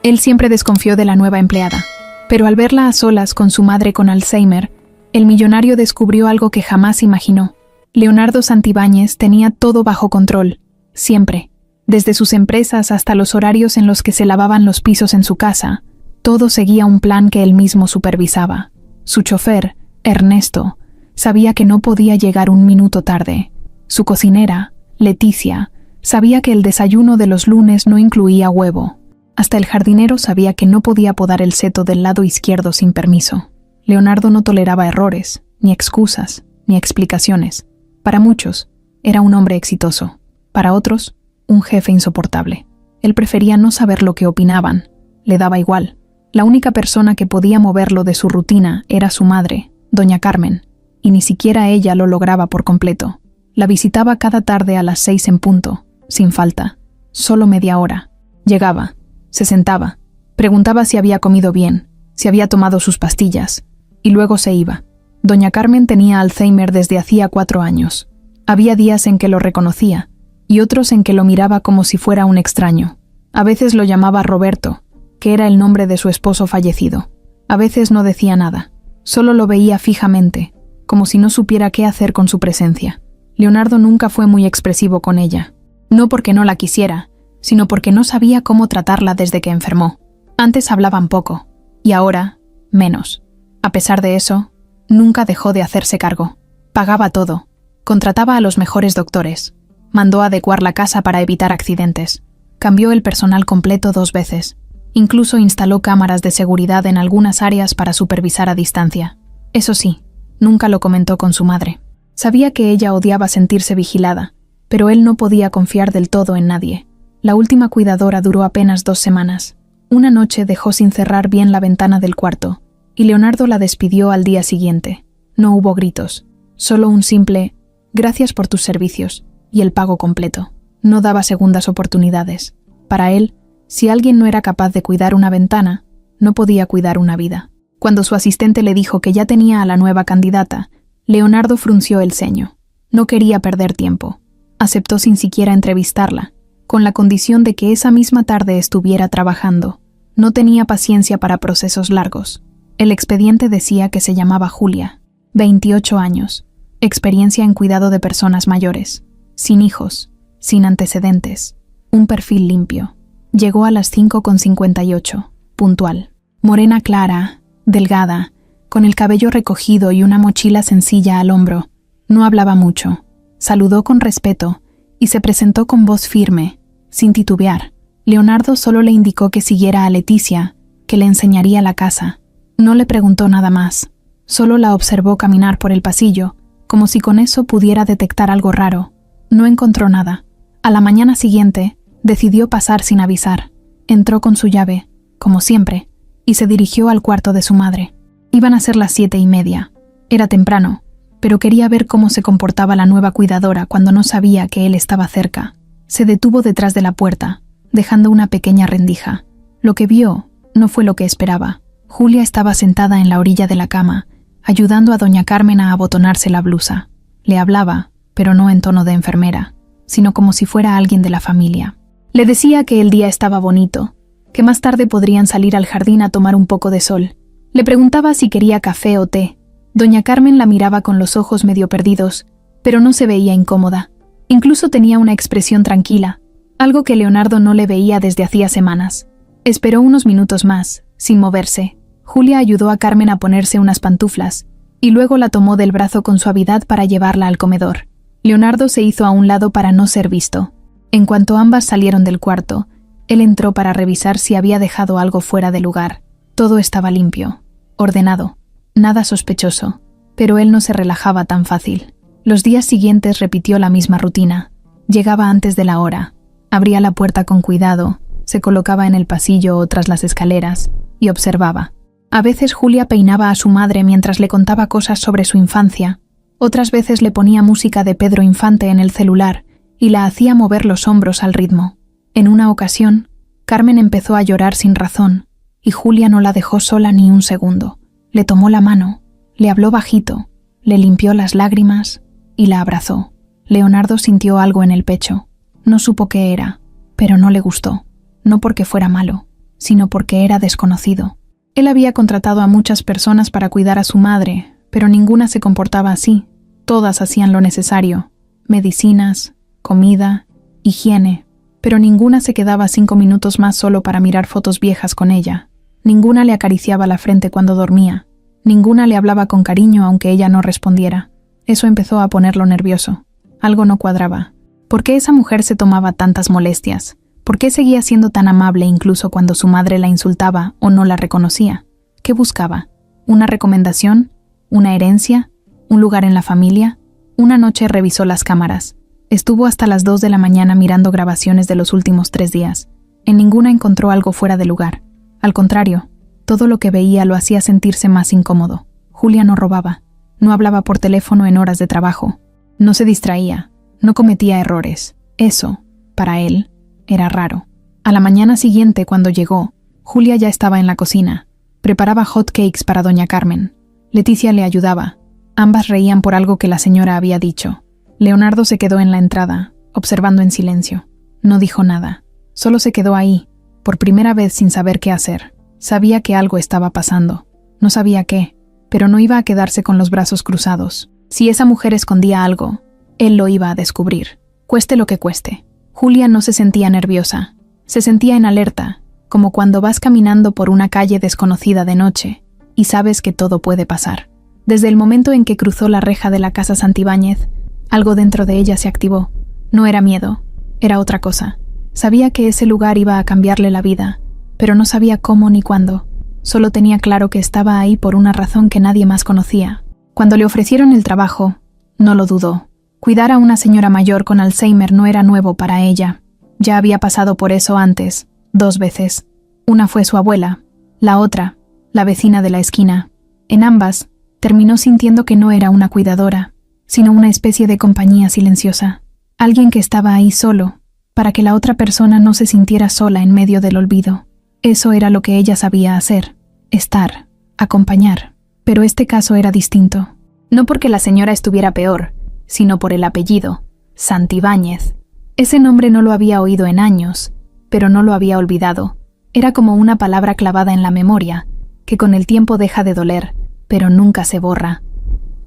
Él siempre desconfió de la nueva empleada, pero al verla a solas con su madre con Alzheimer, el millonario descubrió algo que jamás imaginó. Leonardo Santibáñez tenía todo bajo control, siempre. Desde sus empresas hasta los horarios en los que se lavaban los pisos en su casa, todo seguía un plan que él mismo supervisaba. Su chofer, Ernesto, sabía que no podía llegar un minuto tarde. Su cocinera, Leticia, sabía que el desayuno de los lunes no incluía huevo. Hasta el jardinero sabía que no podía podar el seto del lado izquierdo sin permiso. Leonardo no toleraba errores, ni excusas, ni explicaciones. Para muchos, era un hombre exitoso. Para otros, un jefe insoportable. Él prefería no saber lo que opinaban. Le daba igual. La única persona que podía moverlo de su rutina era su madre, doña Carmen, y ni siquiera ella lo lograba por completo. La visitaba cada tarde a las 6 en punto, sin falta. Solo media hora. Llegaba, se sentaba, preguntaba si había comido bien, si había tomado sus pastillas, y luego se iba. Doña Carmen tenía Alzheimer desde hacía 4 años. Había días en que lo reconocía, y otros en que lo miraba como si fuera un extraño. A veces lo llamaba Roberto, que era el nombre de su esposo fallecido. A veces no decía nada, solo lo veía fijamente, como si no supiera qué hacer con su presencia. Leonardo nunca fue muy expresivo con ella, no porque no la quisiera, sino porque no sabía cómo tratarla desde que enfermó. Antes hablaban poco, y ahora, menos. A pesar de eso, nunca dejó de hacerse cargo. Pagaba todo, contrataba a los mejores doctores, mandó adecuar la casa para evitar accidentes, cambió el personal completo 2 veces, incluso instaló cámaras de seguridad en algunas áreas para supervisar a distancia. Eso sí, nunca lo comentó con su madre. Sabía que ella odiaba sentirse vigilada, pero él no podía confiar del todo en nadie. La última cuidadora duró apenas 2 semanas. Una noche dejó sin cerrar bien la ventana del cuarto, y Leonardo la despidió al día siguiente. No hubo gritos, solo un simple «gracias por tus servicios» y el pago completo. No daba segundas oportunidades. Para él, si alguien no era capaz de cuidar una ventana, no podía cuidar una vida. Cuando su asistente le dijo que ya tenía a la nueva candidata, Leonardo frunció el ceño. No quería perder tiempo. Aceptó sin siquiera entrevistarla, con la condición de que esa misma tarde estuviera trabajando. No tenía paciencia para procesos largos. El expediente decía que se llamaba Julia, 28 años, experiencia en cuidado de personas mayores, sin hijos, sin antecedentes, un perfil limpio. Llegó a las 5:58, puntual. Morena clara, delgada, con el cabello recogido y una mochila sencilla al hombro. No hablaba mucho. Saludó con respeto y se presentó con voz firme, sin titubear. Leonardo solo le indicó que siguiera a Leticia, que le enseñaría la casa. No le preguntó nada más. Solo la observó caminar por el pasillo, como si con eso pudiera detectar algo raro. No encontró nada. A la mañana siguiente, decidió pasar sin avisar. Entró con su llave, como siempre, y se dirigió al cuarto de su madre. Iban a ser las 7:30. Era temprano, pero quería ver cómo se comportaba la nueva cuidadora cuando no sabía que él estaba cerca. Se detuvo detrás de la puerta, dejando una pequeña rendija. Lo que vio no fue lo que esperaba. Julia estaba sentada en la orilla de la cama, ayudando a doña Carmen a abotonarse la blusa. Le hablaba, pero no en tono de enfermera, sino como si fuera alguien de la familia. Le decía que el día estaba bonito, que más tarde podrían salir al jardín a tomar un poco de sol. Le preguntaba si quería café o té. Doña Carmen la miraba con los ojos medio perdidos, pero no se veía incómoda. Incluso tenía una expresión tranquila, algo que Leonardo no le veía desde hacía semanas. Esperó unos minutos más, sin moverse. Julia ayudó a Carmen a ponerse unas pantuflas, y luego la tomó del brazo con suavidad para llevarla al comedor. Leonardo se hizo a un lado para no ser visto. En cuanto ambas salieron del cuarto, él entró para revisar si había dejado algo fuera de lugar. Todo estaba limpio, ordenado, nada sospechoso, pero él no se relajaba tan fácil. Los días siguientes repitió la misma rutina. Llegaba antes de la hora, abría la puerta con cuidado, se colocaba en el pasillo o tras las escaleras y observaba. A veces Julia peinaba a su madre mientras le contaba cosas sobre su infancia. Otras veces le ponía música de Pedro Infante en el celular y la hacía mover los hombros al ritmo. En una ocasión, Carmen empezó a llorar sin razón y Julia no la dejó sola ni un segundo. Le tomó la mano, le habló bajito, le limpió las lágrimas y la abrazó. Leonardo sintió algo en el pecho. No supo qué era, pero no le gustó. No porque fuera malo, sino porque era desconocido. Él había contratado a muchas personas para cuidar a su madre, pero ninguna se comportaba así. Todas hacían lo necesario: medicinas, comida, higiene, pero ninguna se quedaba 5 minutos más solo para mirar fotos viejas con ella. Ninguna le acariciaba la frente cuando dormía. Ninguna le hablaba con cariño aunque ella no respondiera. Eso empezó a ponerlo nervioso. Algo no cuadraba. ¿Por qué esa mujer se tomaba tantas molestias? ¿Por qué seguía siendo tan amable incluso cuando su madre la insultaba o no la reconocía? ¿Qué buscaba? ¿Una recomendación? ¿Una herencia? ¿Un lugar en la familia? Una noche revisó las cámaras. Estuvo hasta las 2 de la mañana mirando grabaciones de los últimos 3 días. En ninguna encontró algo fuera de lugar. Al contrario, todo lo que veía lo hacía sentirse más incómodo. Julia no robaba. No hablaba por teléfono en horas de trabajo. No se distraía. No cometía errores. Eso, para él, era raro. A la mañana siguiente, cuando llegó, Julia ya estaba en la cocina. Preparaba hot cakes para doña Carmen. Leticia le ayudaba. Ambas reían por algo que la señora había dicho. Leonardo se quedó en la entrada, observando en silencio. No dijo nada. Solo se quedó ahí, por primera vez sin saber qué hacer. Sabía que algo estaba pasando. No sabía qué, pero no iba a quedarse con los brazos cruzados. Si esa mujer escondía algo, él lo iba a descubrir, cueste lo que cueste. Julia no se sentía nerviosa. Se sentía en alerta, como cuando vas caminando por una calle desconocida de noche y sabes que todo puede pasar. Desde el momento en que cruzó la reja de la casa Santibáñez, algo dentro de ella se activó. No era miedo, era otra cosa. Sabía que ese lugar iba a cambiarle la vida, pero no sabía cómo ni cuándo. Solo tenía claro que estaba ahí por una razón que nadie más conocía. Cuando le ofrecieron el trabajo, no lo dudó. Cuidar a una señora mayor con Alzheimer no era nuevo para ella. Ya había pasado por eso antes, 2 veces. Una fue su abuela, la otra, la vecina de la esquina. En ambas, terminó sintiendo que no era una cuidadora, sino una especie de compañía silenciosa. Alguien que estaba ahí solo, para que la otra persona no se sintiera sola en medio del olvido. Eso era lo que ella sabía hacer: estar, acompañar. Pero este caso era distinto. No porque la señora estuviera peor, sino por el apellido, Santibáñez. Ese nombre no lo había oído en años, pero no lo había olvidado. Era como una palabra clavada en la memoria, que con el tiempo deja de doler, pero nunca se borra.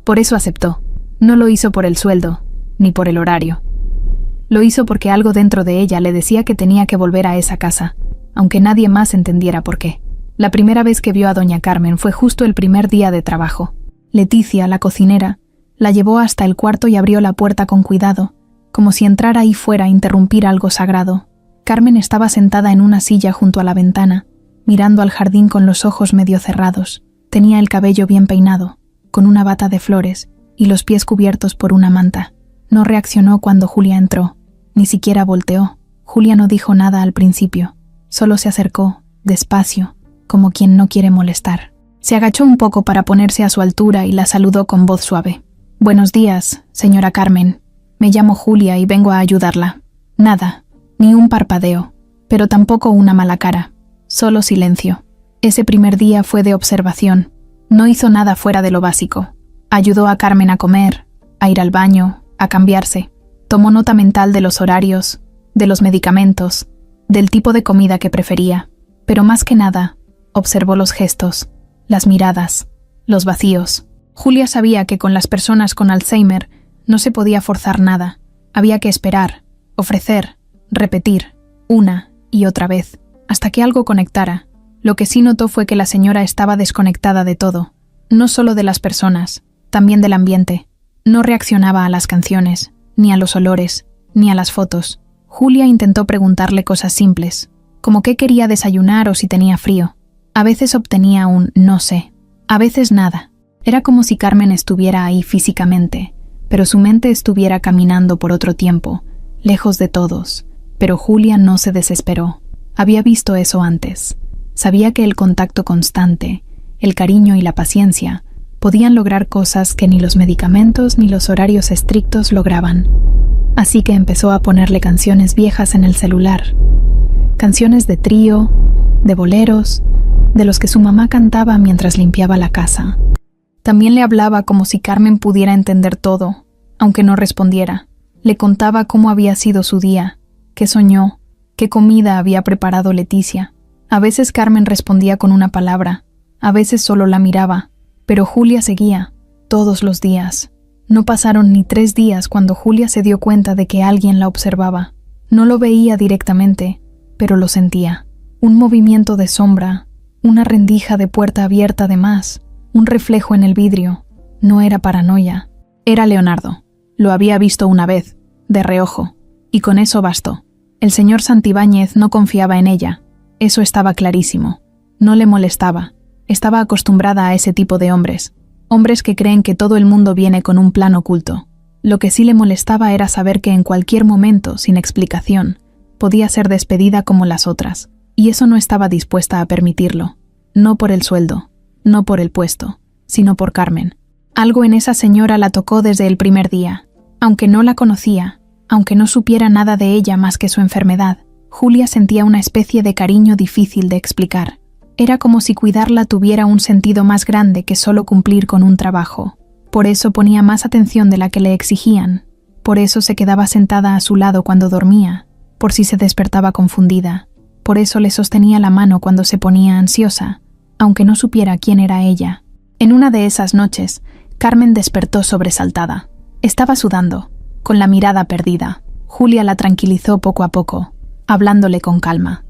Por eso aceptó. No lo hizo por el sueldo, ni por el horario. Lo hizo porque algo dentro de ella le decía que tenía que volver a esa casa, aunque nadie más entendiera por qué. La primera vez que vio a doña Carmen fue justo el primer día de trabajo. Leticia, la cocinera, la llevó hasta el cuarto y abrió la puerta con cuidado, como si entrar ahí fuera a interrumpir algo sagrado. Carmen estaba sentada en una silla junto a la ventana, mirando al jardín con los ojos medio cerrados. Tenía el cabello bien peinado, con una bata de flores y los pies cubiertos por una manta. No reaccionó cuando Julia entró, ni siquiera volteó. Julia no dijo nada al principio, solo se acercó, despacio, como quien no quiere molestar. Se agachó un poco para ponerse a su altura y la saludó con voz suave. «Buenos días, señora Carmen. Me llamo Julia y vengo a ayudarla». Nada, ni un parpadeo, pero tampoco una mala cara, solo silencio. Ese primer día fue de observación. No hizo nada fuera de lo básico. Ayudó a Carmen a comer, a ir al baño, a cambiarse. Tomó nota mental de los horarios, de los medicamentos, del tipo de comida que prefería. Pero más que nada, observó los gestos, las miradas, los vacíos. Julia sabía que con las personas con Alzheimer no se podía forzar nada. Había que esperar, ofrecer, repetir, una y otra vez, hasta que algo conectara. Lo que sí notó fue que la señora estaba desconectada de todo, no solo de las personas, también del ambiente. No reaccionaba a las canciones, ni a los olores, ni a las fotos. Julia intentó preguntarle cosas simples, como qué quería desayunar o si tenía frío. A veces obtenía un no sé, a veces nada. Era como si Carmen estuviera ahí físicamente, pero su mente estuviera caminando por otro tiempo, lejos de todos. Pero Julia no se desesperó. Había visto eso antes. Sabía que el contacto constante, el cariño y la paciencia podían lograr cosas que ni los medicamentos ni los horarios estrictos lograban. Así que empezó a ponerle canciones viejas en el celular. Canciones de trío, de boleros, de los que su mamá cantaba mientras limpiaba la casa. También le hablaba como si Carmen pudiera entender todo, aunque no respondiera. Le contaba cómo había sido su día, qué soñó, qué comida había preparado Leticia. A veces Carmen respondía con una palabra, a veces solo la miraba, pero Julia seguía, todos los días. No pasaron ni 3 días cuando Julia se dio cuenta de que alguien la observaba. No lo veía directamente, pero lo sentía. Un movimiento de sombra, una rendija de puerta abierta de más, un reflejo en el vidrio. No era paranoia. Era Leonardo. Lo había visto una vez, de reojo, y con eso bastó. El señor Santibáñez no confiaba en ella. Eso estaba clarísimo. No le molestaba. Estaba acostumbrada a ese tipo de hombres. Hombres que creen que todo el mundo viene con un plan oculto. Lo que sí le molestaba era saber que en cualquier momento, sin explicación, podía ser despedida como las otras. Y eso no estaba dispuesta a permitirlo. No por el sueldo, no por el puesto, sino por Carmen. Algo en esa señora la tocó desde el primer día. Aunque no la conocía, aunque no supiera nada de ella más que su enfermedad, Julia sentía una especie de cariño difícil de explicar. Era como si cuidarla tuviera un sentido más grande que solo cumplir con un trabajo. Por eso ponía más atención de la que le exigían. Por eso se quedaba sentada a su lado cuando dormía, por si se despertaba confundida. Por eso le sostenía la mano cuando se ponía ansiosa, aunque no supiera quién era ella. En una de esas noches, Carmen despertó sobresaltada. Estaba sudando, con la mirada perdida. Julia la tranquilizó poco a poco, hablándole con calma.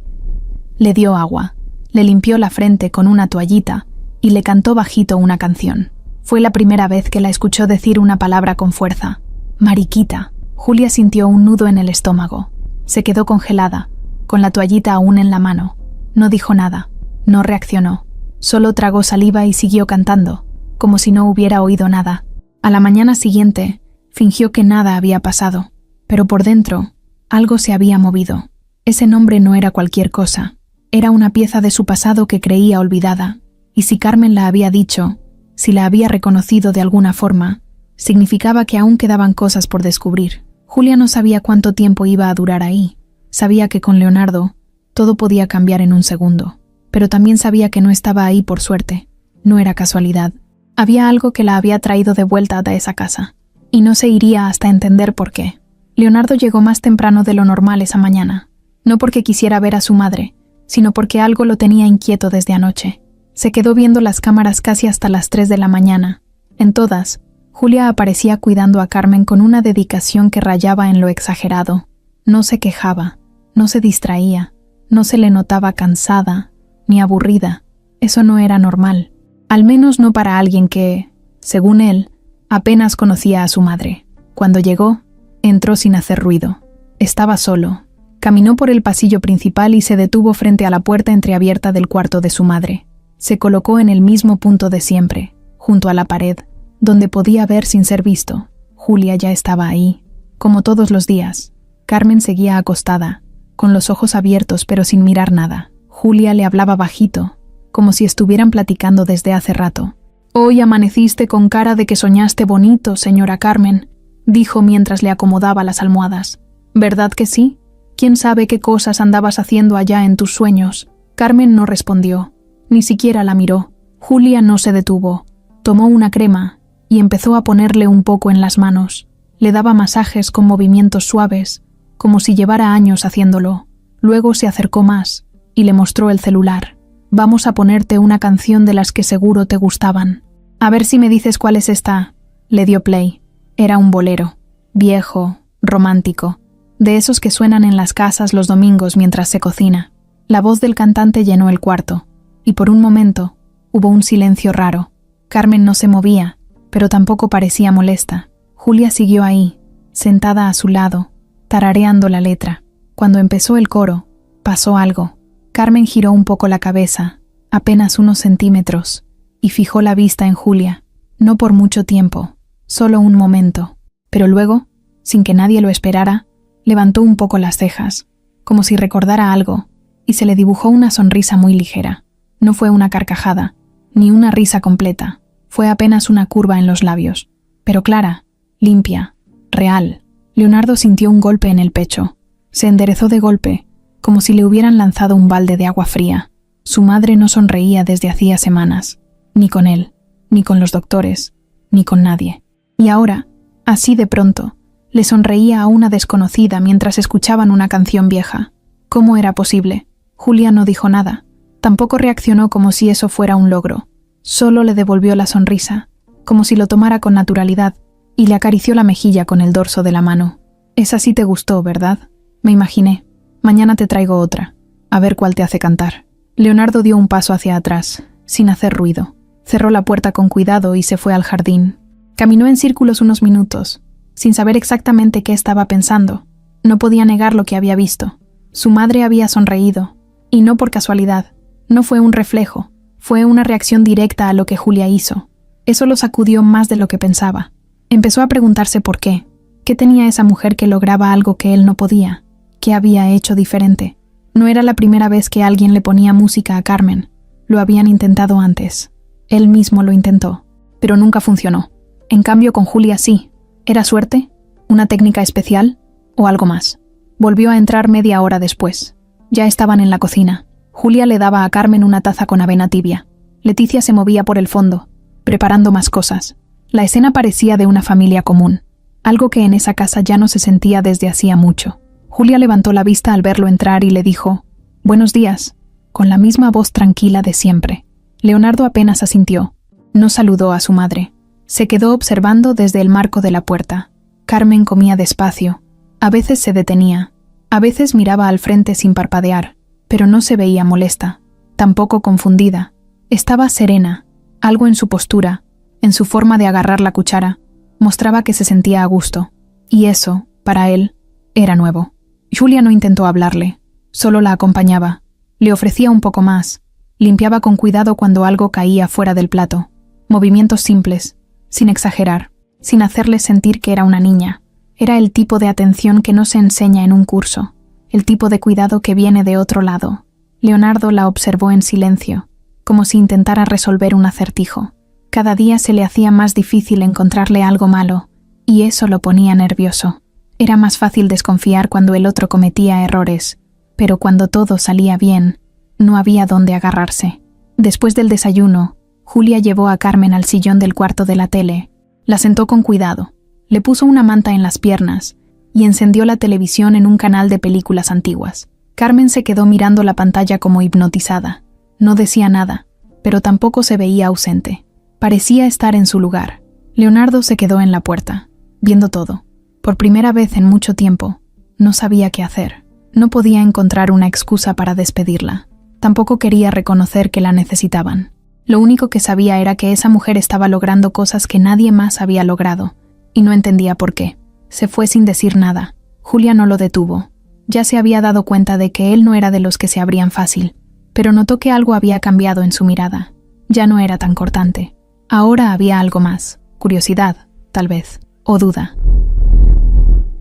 Le dio agua, le limpió la frente con una toallita y le cantó bajito una canción. Fue la primera vez que la escuchó decir una palabra con fuerza. Mariquita. Julia sintió un nudo en el estómago. Se quedó congelada, con la toallita aún en la mano. No dijo nada, no reaccionó. Solo tragó saliva y siguió cantando, como si no hubiera oído nada. A la mañana siguiente, fingió que nada había pasado, pero por dentro, algo se había movido. Ese nombre no era cualquier cosa. Era una pieza de su pasado que creía olvidada, y si Carmen la había dicho, si la había reconocido de alguna forma, significaba que aún quedaban cosas por descubrir. Julia no sabía cuánto tiempo iba a durar ahí. Sabía que con Leonardo todo podía cambiar en un segundo, pero también sabía que no estaba ahí por suerte. No era casualidad. Había algo que la había traído de vuelta a esa casa, y no se iría hasta entender por qué. Leonardo llegó más temprano de lo normal esa mañana, no porque quisiera ver a su madre, sino porque algo lo tenía inquieto desde anoche. Se quedó viendo las cámaras casi hasta las 3 de la mañana. En todas, Julia aparecía cuidando a Carmen con una dedicación que rayaba en lo exagerado. No se quejaba, no se distraía, no se le notaba cansada, ni aburrida. Eso no era normal. Al menos no para alguien que, según él, apenas conocía a su madre. Cuando llegó, entró sin hacer ruido. Estaba solo. Caminó por el pasillo principal y se detuvo frente a la puerta entreabierta del cuarto de su madre. Se colocó en el mismo punto de siempre, junto a la pared, donde podía ver sin ser visto. Julia ya estaba ahí, como todos los días. Carmen seguía acostada, con los ojos abiertos pero sin mirar nada. Julia le hablaba bajito, como si estuvieran platicando desde hace rato. «Hoy amaneciste con cara de que soñaste bonito, señora Carmen», dijo mientras le acomodaba las almohadas. «¿Verdad que sí? ¿Quién sabe qué cosas andabas haciendo allá en tus sueños?» Carmen no respondió, ni siquiera la miró. Julia no se detuvo. Tomó una crema y empezó a ponerle un poco en las manos. Le daba masajes con movimientos suaves, como si llevara años haciéndolo. Luego se acercó más y le mostró el celular. «Vamos a ponerte una canción de las que seguro te gustaban. A ver si me dices cuál es esta». Le dio play. Era un bolero, viejo, romántico, de esos que suenan en las casas los domingos mientras se cocina. La voz del cantante llenó el cuarto, y por un momento hubo un silencio raro. Carmen no se movía, pero tampoco parecía molesta. Julia siguió ahí, sentada a su lado, tarareando la letra. Cuando empezó el coro, pasó algo. Carmen giró un poco la cabeza, apenas unos centímetros, y fijó la vista en Julia. No por mucho tiempo, solo un momento. Pero luego, sin que nadie lo esperara, levantó un poco las cejas, como si recordara algo, y se le dibujó una sonrisa muy ligera. No fue una carcajada, ni una risa completa. Fue apenas una curva en los labios, pero clara, limpia, real. Leonardo sintió un golpe en el pecho. Se enderezó de golpe, como si le hubieran lanzado un balde de agua fría. Su madre no sonreía desde hacía semanas, ni con él, ni con los doctores, ni con nadie. Y ahora, así de pronto, le sonreía a una desconocida mientras escuchaban una canción vieja. ¿Cómo era posible? Julia no dijo nada, Tampoco reaccionó como si eso fuera un logro. Solo le devolvió la sonrisa, como si lo tomara con naturalidad, y le acarició la mejilla con el dorso de la mano. Esa sí te gustó, ¿verdad? Me imaginé. Mañana te traigo otra. A ver cuál te hace cantar. Leonardo dio un paso hacia atrás, sin hacer ruido. Cerró la puerta con cuidado y se fue al jardín. Caminó en círculos unos minutos, sin saber exactamente qué estaba pensando. No podía negar lo que había visto. Su madre había sonreído, y no por casualidad. No fue un reflejo, fue una reacción directa a lo que Julia hizo. Eso lo sacudió más de lo que pensaba. Empezó a preguntarse por qué. ¿Qué tenía esa mujer que lograba algo que él no podía? ¿Qué había hecho diferente? No era la primera vez que alguien le ponía música a Carmen. Lo habían intentado antes. Él mismo lo intentó, pero nunca funcionó. En cambio, con Julia sí. ¿Era suerte? ¿Una técnica especial? ¿O algo más? Volvió a entrar media hora después. Ya estaban en la cocina. Julia le daba a Carmen una taza con avena tibia. Leticia se movía por el fondo, preparando más cosas. La escena parecía de una familia común, algo que en esa casa ya no se sentía desde hacía mucho. Julia levantó la vista al verlo entrar y le dijo: «Buenos días», con la misma voz tranquila de siempre. Leonardo apenas asintió. No saludó a su madre. Se quedó observando desde el marco de la puerta. Carmen comía despacio. A veces se detenía. A veces miraba al frente sin parpadear, pero no se veía molesta, tampoco confundida. Estaba serena. Algo en su postura, en su forma de agarrar la cuchara, mostraba que se sentía a gusto. Y eso, para él, era nuevo. Julia no intentó hablarle, solo la acompañaba. Le ofrecía un poco más. Limpiaba con cuidado cuando algo caía fuera del plato. Movimientos simples, sin exagerar, sin hacerle sentir que era una niña. Era el tipo de atención que no se enseña en un curso, el tipo de cuidado que viene de otro lado. Leonardo la observó en silencio, como si intentara resolver un acertijo. Cada día se le hacía más difícil encontrarle algo malo, y eso lo ponía nervioso. Era más fácil desconfiar cuando el otro cometía errores, pero cuando todo salía bien, no había dónde agarrarse. Después del desayuno, Julia llevó a Carmen al sillón del cuarto de la tele. La sentó con cuidado, le puso una manta en las piernas y encendió la televisión en un canal de películas antiguas. Carmen se quedó mirando la pantalla como hipnotizada. No decía nada, pero tampoco se veía ausente. Parecía estar en su lugar. Leonardo se quedó en la puerta, viendo todo. Por primera vez en mucho tiempo, no sabía qué hacer. No podía encontrar una excusa para despedirla. Tampoco quería reconocer que la necesitaban. Lo único que sabía era que esa mujer estaba logrando cosas que nadie más había logrado, y no entendía por qué. Se fue sin decir nada. Julia no lo detuvo. Ya se había dado cuenta de que él no era de los que se abrían fácil, pero notó que algo había cambiado en su mirada. Ya no era tan cortante. Ahora había algo más, curiosidad, tal vez, o duda.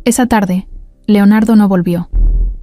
Esa tarde, Leonardo no volvió.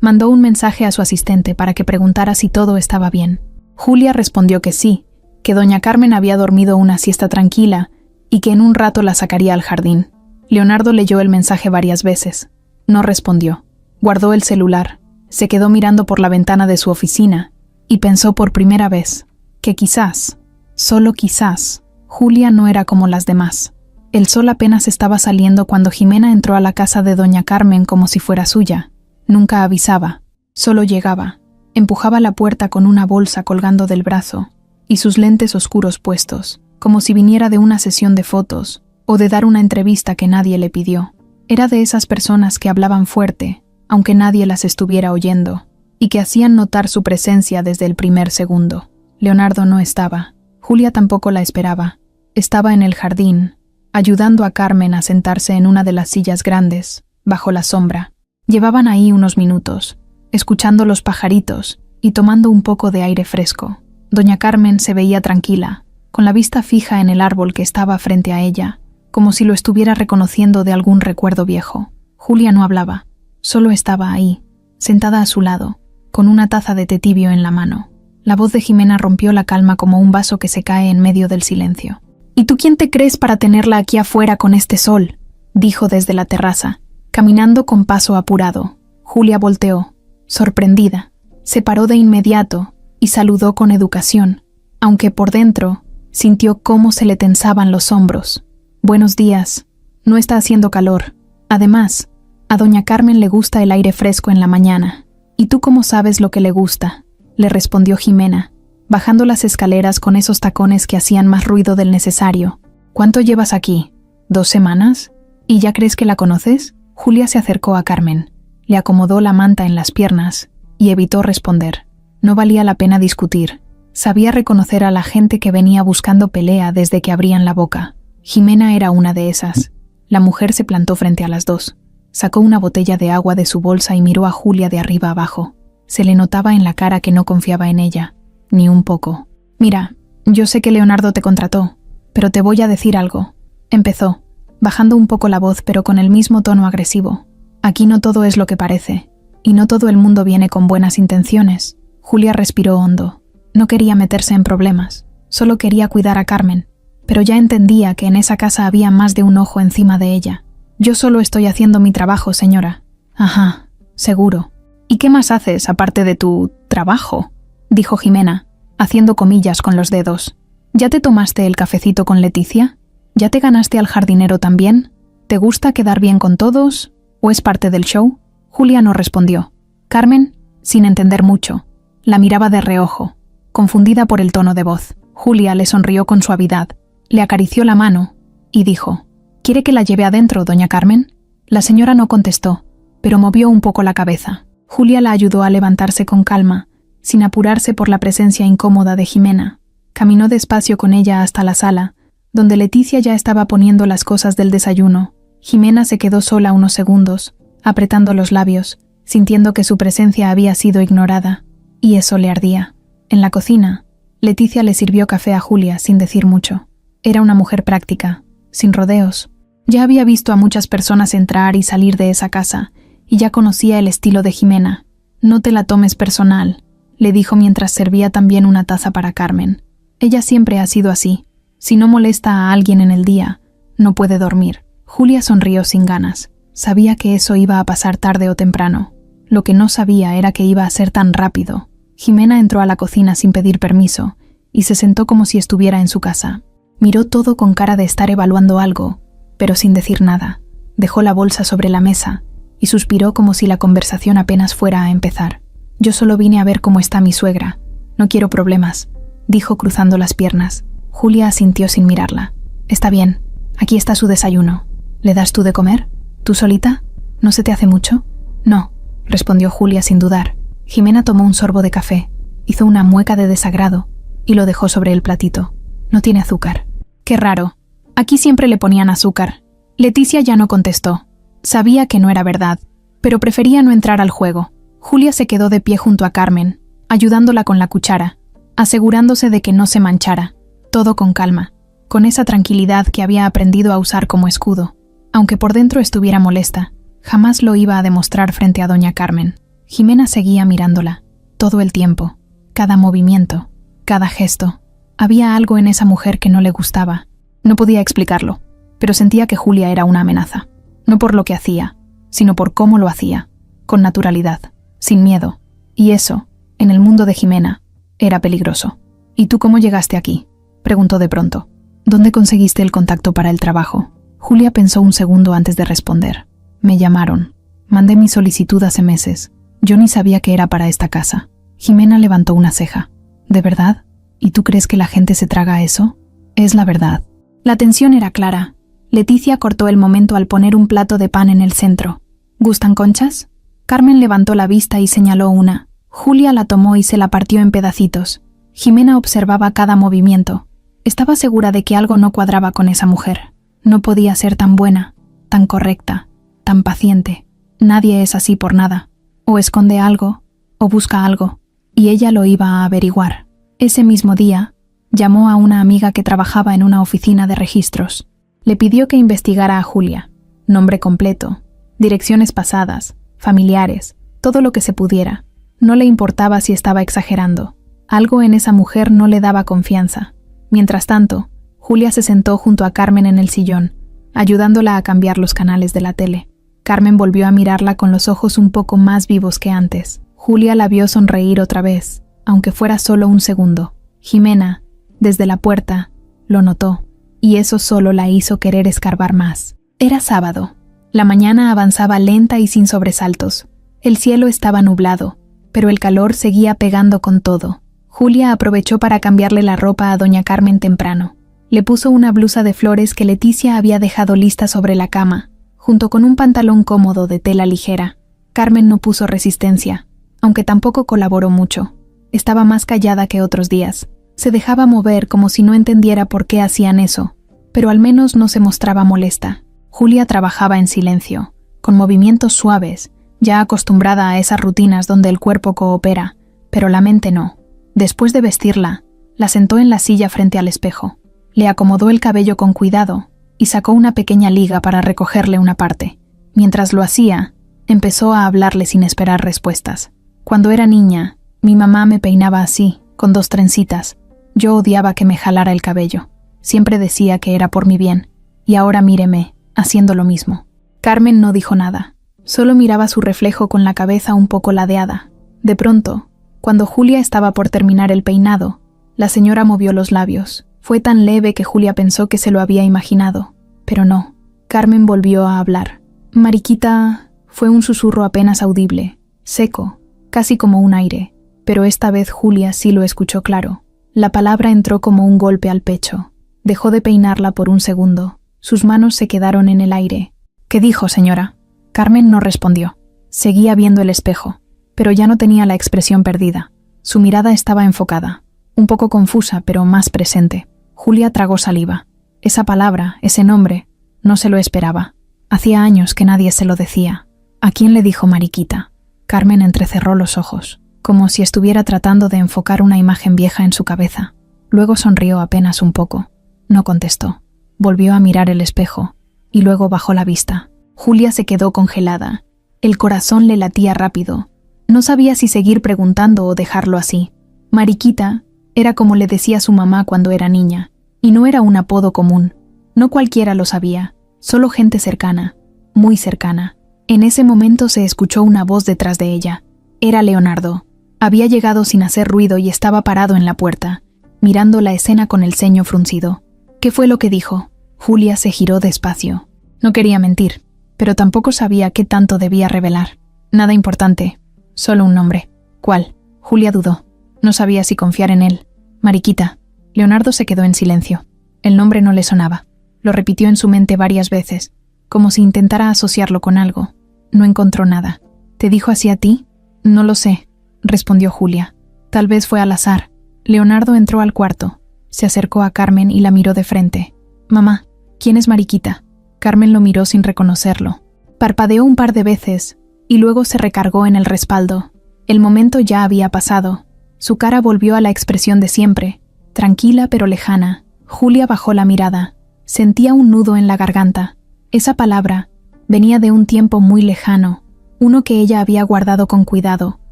Mandó un mensaje a su asistente para que preguntara si todo estaba bien. Julia respondió que sí, que doña Carmen había dormido una siesta tranquila y que en un rato la sacaría al jardín. Leonardo leyó el mensaje varias veces. No respondió. Guardó el celular, se quedó mirando por la ventana de su oficina y pensó por primera vez que quizás, solo quizás, Julia no era como las demás. El sol apenas estaba saliendo cuando Jimena entró a la casa de doña Carmen como si fuera suya. Nunca avisaba, solo llegaba. Empujaba la puerta con una bolsa colgando del brazo y sus lentes oscuros puestos, como si viniera de una sesión de fotos o de dar una entrevista que nadie le pidió. Era de esas personas que hablaban fuerte, aunque nadie las estuviera oyendo, y que hacían notar su presencia desde el primer segundo. Leonardo no estaba. Julia tampoco la esperaba. Estaba en el jardín, ayudando a Carmen a sentarse en una de las sillas grandes, bajo la sombra. Llevaban ahí unos minutos, escuchando los pajaritos y tomando un poco de aire fresco. Doña Carmen se veía tranquila, con la vista fija en el árbol que estaba frente a ella, como si lo estuviera reconociendo de algún recuerdo viejo. Julia no hablaba, solo estaba ahí, sentada a su lado, con una taza de té tibio en la mano. La voz de Jimena rompió la calma como un vaso que se cae en medio del silencio. «¿Y tú quién te crees para tenerla aquí afuera con este sol?», dijo desde la terraza, caminando con paso apurado. Julia volteó, sorprendida. Se paró de inmediato y saludó con educación, aunque por dentro sintió cómo se le tensaban los hombros. «Buenos días. No está haciendo calor. Además, a doña Carmen le gusta el aire fresco en la mañana. ¿Y tú cómo sabes lo que le gusta?», le respondió Jimena, bajando las escaleras con esos tacones que hacían más ruido del necesario. ¿Cuánto llevas aquí? ¿2 semanas? ¿Y ya crees que la conoces? Julia se acercó a Carmen, le acomodó la manta en las piernas y evitó responder. No valía la pena discutir. Sabía reconocer a la gente que venía buscando pelea desde que abrían la boca. Jimena era una de esas. La mujer se plantó frente a las dos. Sacó una botella de agua de su bolsa y miró a Julia de arriba abajo. Se le notaba en la cara que no confiaba en ella, ni un poco. «Mira, yo sé que Leonardo te contrató, pero te voy a decir algo», empezó, bajando un poco la voz pero con el mismo tono agresivo. «Aquí no todo es lo que parece, y no todo el mundo viene con buenas intenciones». Julia respiró hondo. No quería meterse en problemas, solo quería cuidar a Carmen, pero ya entendía que en esa casa había más de un ojo encima de ella. «Yo solo estoy haciendo mi trabajo, señora». «Ajá, seguro. ¿Y qué más haces aparte de tu trabajo?», dijo Jimena, haciendo comillas con los dedos. «¿Ya te tomaste el cafecito con Leticia? ¿Ya te ganaste al jardinero también? ¿Te gusta quedar bien con todos? ¿O es parte del show?». Julia no respondió. Carmen, sin entender mucho, la miraba de reojo, confundida por el tono de voz. Julia le sonrió con suavidad, le acarició la mano y dijo: «¿Quiere que la lleve adentro, doña Carmen?». La señora no contestó, pero movió un poco la cabeza. Julia la ayudó a levantarse con calma, sin apurarse por la presencia incómoda de Jimena. Caminó despacio con ella hasta la sala, donde Leticia ya estaba poniendo las cosas del desayuno. Jimena se quedó sola unos segundos, apretando los labios, sintiendo que su presencia había sido ignorada, y eso le ardía. En la cocina, Leticia le sirvió café a Julia sin decir mucho. Era una mujer práctica, sin rodeos. Ya había visto a muchas personas entrar y salir de esa casa, y ya conocía el estilo de Jimena. «No te la tomes personal», le dijo mientras servía también una taza para Carmen. «Ella siempre ha sido así. Si no molesta a alguien en el día, no puede dormir». Julia sonrió sin ganas. Sabía que eso iba a pasar tarde o temprano. Lo que no sabía era que iba a ser tan rápido. Jimena entró a la cocina sin pedir permiso y se sentó como si estuviera en su casa. Miró todo con cara de estar evaluando algo, pero sin decir nada. Dejó la bolsa sobre la mesa y suspiró como si la conversación apenas fuera a empezar. «Yo solo vine a ver cómo está mi suegra. No quiero problemas», dijo cruzando las piernas. Julia asintió sin mirarla. «Está bien. Aquí está su desayuno. ¿Le das tú de comer? ¿Tú solita? ¿No se te hace mucho?». «No», respondió Julia sin dudar. Jimena tomó un sorbo de café, hizo una mueca de desagrado y lo dejó sobre el platito. «No tiene azúcar». «Qué raro. Aquí siempre le ponían azúcar». Leticia ya no contestó. Sabía que no era verdad, pero prefería no entrar al juego. Julia se quedó de pie junto a Carmen, ayudándola con la cuchara, asegurándose de que no se manchara, todo con calma, con esa tranquilidad que había aprendido a usar como escudo. Aunque por dentro estuviera molesta, jamás lo iba a demostrar frente a doña Carmen. Jimena seguía mirándola, todo el tiempo, cada movimiento, cada gesto. Había algo en esa mujer que no le gustaba. No podía explicarlo, pero sentía que Julia era una amenaza. No por lo que hacía, sino por cómo lo hacía, con naturalidad, sin miedo. Y eso, en el mundo de Jimena, era peligroso. «¿Y tú cómo llegaste aquí?», preguntó de pronto. «¿Dónde conseguiste el contacto para el trabajo?». Julia pensó un segundo antes de responder. «Me llamaron. Mandé mi solicitud hace meses. Yo ni sabía que era para esta casa». Jimena levantó una ceja. «¿De verdad? ¿Y tú crees que la gente se traga eso?». «Es la verdad». La tensión era clara. Leticia cortó el momento al poner un plato de pan en el centro. «¿Gustan conchas?». Carmen levantó la vista y señaló una. Julia la tomó y se la partió en pedacitos. Jimena observaba cada movimiento. Estaba segura de que algo no cuadraba con esa mujer. No podía ser tan buena, tan correcta, tan paciente. Nadie es así por nada. O esconde algo, o busca algo. Y ella lo iba a averiguar. Ese mismo día, llamó a una amiga que trabajaba en una oficina de registros. Le pidió que investigara a Julia. Nombre completo, direcciones pasadas, familiares, todo lo que se pudiera. No le importaba si estaba exagerando. Algo en esa mujer no le daba confianza. Mientras tanto, Julia se sentó junto a Carmen en el sillón, ayudándola a cambiar los canales de la tele. Carmen volvió a mirarla con los ojos un poco más vivos que antes. Julia la vio sonreír otra vez, aunque fuera solo un segundo. Jimena, desde la puerta, lo notó, y eso solo la hizo querer escarbar más. Era sábado. La mañana avanzaba lenta y sin sobresaltos. El cielo estaba nublado, pero el calor seguía pegando con todo. Julia aprovechó para cambiarle la ropa a doña Carmen temprano. Le puso una blusa de flores que Leticia había dejado lista sobre la cama, junto con un pantalón cómodo de tela ligera. Carmen no puso resistencia, aunque tampoco colaboró mucho. Estaba más callada que otros días. Se dejaba mover como si no entendiera por qué hacían eso, pero al menos no se mostraba molesta. Julia trabajaba en silencio, con movimientos suaves, ya acostumbrada a esas rutinas donde el cuerpo coopera, pero la mente no. Después de vestirla, la sentó en la silla frente al espejo. Le acomodó el cabello con cuidado y sacó una pequeña liga para recogerle una parte. Mientras lo hacía, empezó a hablarle sin esperar respuestas. Cuando era niña, mi mamá me peinaba así, con 2 trencitas. Yo odiaba que me jalara el cabello. Siempre decía que era por mi bien, y ahora míreme, haciendo lo mismo. Carmen no dijo nada. Solo miraba su reflejo con la cabeza un poco ladeada. De pronto, cuando Julia estaba por terminar el peinado, la señora movió los labios. Fue tan leve que Julia pensó que se lo había imaginado. Pero no. Carmen volvió a hablar. Mariquita, fue un susurro apenas audible, seco, casi como un aire. Pero esta vez Julia sí lo escuchó claro. La palabra entró como un golpe al pecho. Dejó de peinarla por un segundo. Sus manos se quedaron en el aire. ¿Qué dijo, señora? Carmen no respondió. Seguía viendo el espejo, pero ya no tenía la expresión perdida. Su mirada estaba enfocada, un poco confusa, pero más presente. Julia tragó saliva. Esa palabra, ese nombre, no se lo esperaba. Hacía años que nadie se lo decía. ¿A quién le dijo mariquita? Carmen entrecerró los ojos, como si estuviera tratando de enfocar una imagen vieja en su cabeza. Luego sonrió apenas un poco. No contestó. Volvió a mirar el espejo, y luego bajó la vista. Julia se quedó congelada. El corazón le latía rápido. No sabía si seguir preguntando o dejarlo así. Mariquita era como le decía su mamá cuando era niña, y no era un apodo común. No cualquiera lo sabía, solo gente cercana, muy cercana. En ese momento se escuchó una voz detrás de ella. Era Leonardo. Había llegado sin hacer ruido y estaba parado en la puerta, mirando la escena con el ceño fruncido. ¿Qué fue lo que dijo? Julia se giró despacio. No quería mentir, pero tampoco sabía qué tanto debía revelar. Nada importante, solo un nombre. ¿Cuál? Julia dudó. No sabía si confiar en él. Mariquita. Leonardo se quedó en silencio. El nombre no le sonaba. Lo repitió en su mente varias veces, como si intentara asociarlo con algo. No encontró nada. ¿Te dijo así a ti? No lo sé, respondió Julia. Tal vez fue al azar. Leonardo entró al cuarto. Se acercó a Carmen y la miró de frente. Mamá, ¿quién es Mariquita? Carmen lo miró sin reconocerlo. Parpadeó un par de veces y luego se recargó en el respaldo. El momento ya había pasado. Su cara volvió a la expresión de siempre, tranquila pero lejana. Julia bajó la mirada. Sentía un nudo en la garganta. Esa palabra venía de un tiempo muy lejano, uno que ella había guardado con cuidado,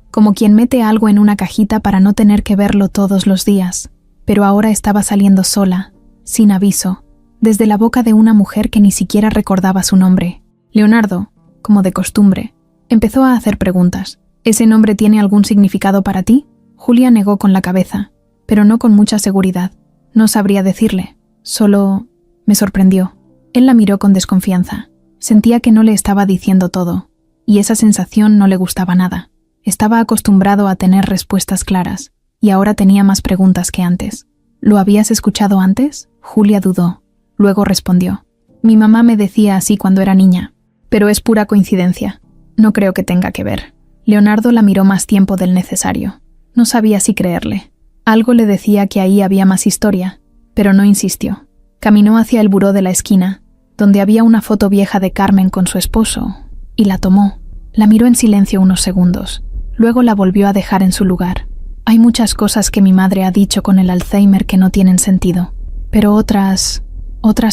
como quien mete algo en una cajita para no tener que verlo todos los días. Pero ahora estaba saliendo sola, sin aviso, desde la boca de una mujer que ni siquiera recordaba su nombre. Leonardo, como de costumbre, empezó a hacer preguntas. ¿Ese nombre tiene algún significado para ti? Julia negó con la cabeza, pero no con mucha seguridad. No sabría decirle, solo me sorprendió. Él la miró con desconfianza. Sentía que no le estaba diciendo todo, y esa sensación no le gustaba nada. Estaba acostumbrado a tener respuestas claras, y ahora tenía más preguntas que antes. ¿Lo habías escuchado antes? Julia dudó. Luego respondió. Mi mamá me decía así cuando era niña, pero es pura coincidencia. No creo que tenga que ver. Leonardo la miró más tiempo del necesario. No sabía si creerle. Algo le decía que ahí había más historia, pero no insistió. Caminó hacia el buró de la esquina, donde había una foto vieja de Carmen con su esposo, y la tomó. La miró en silencio unos segundos. Luego la volvió a dejar en su lugar. Hay muchas cosas que mi madre ha dicho con el Alzheimer que no tienen sentido, pero otras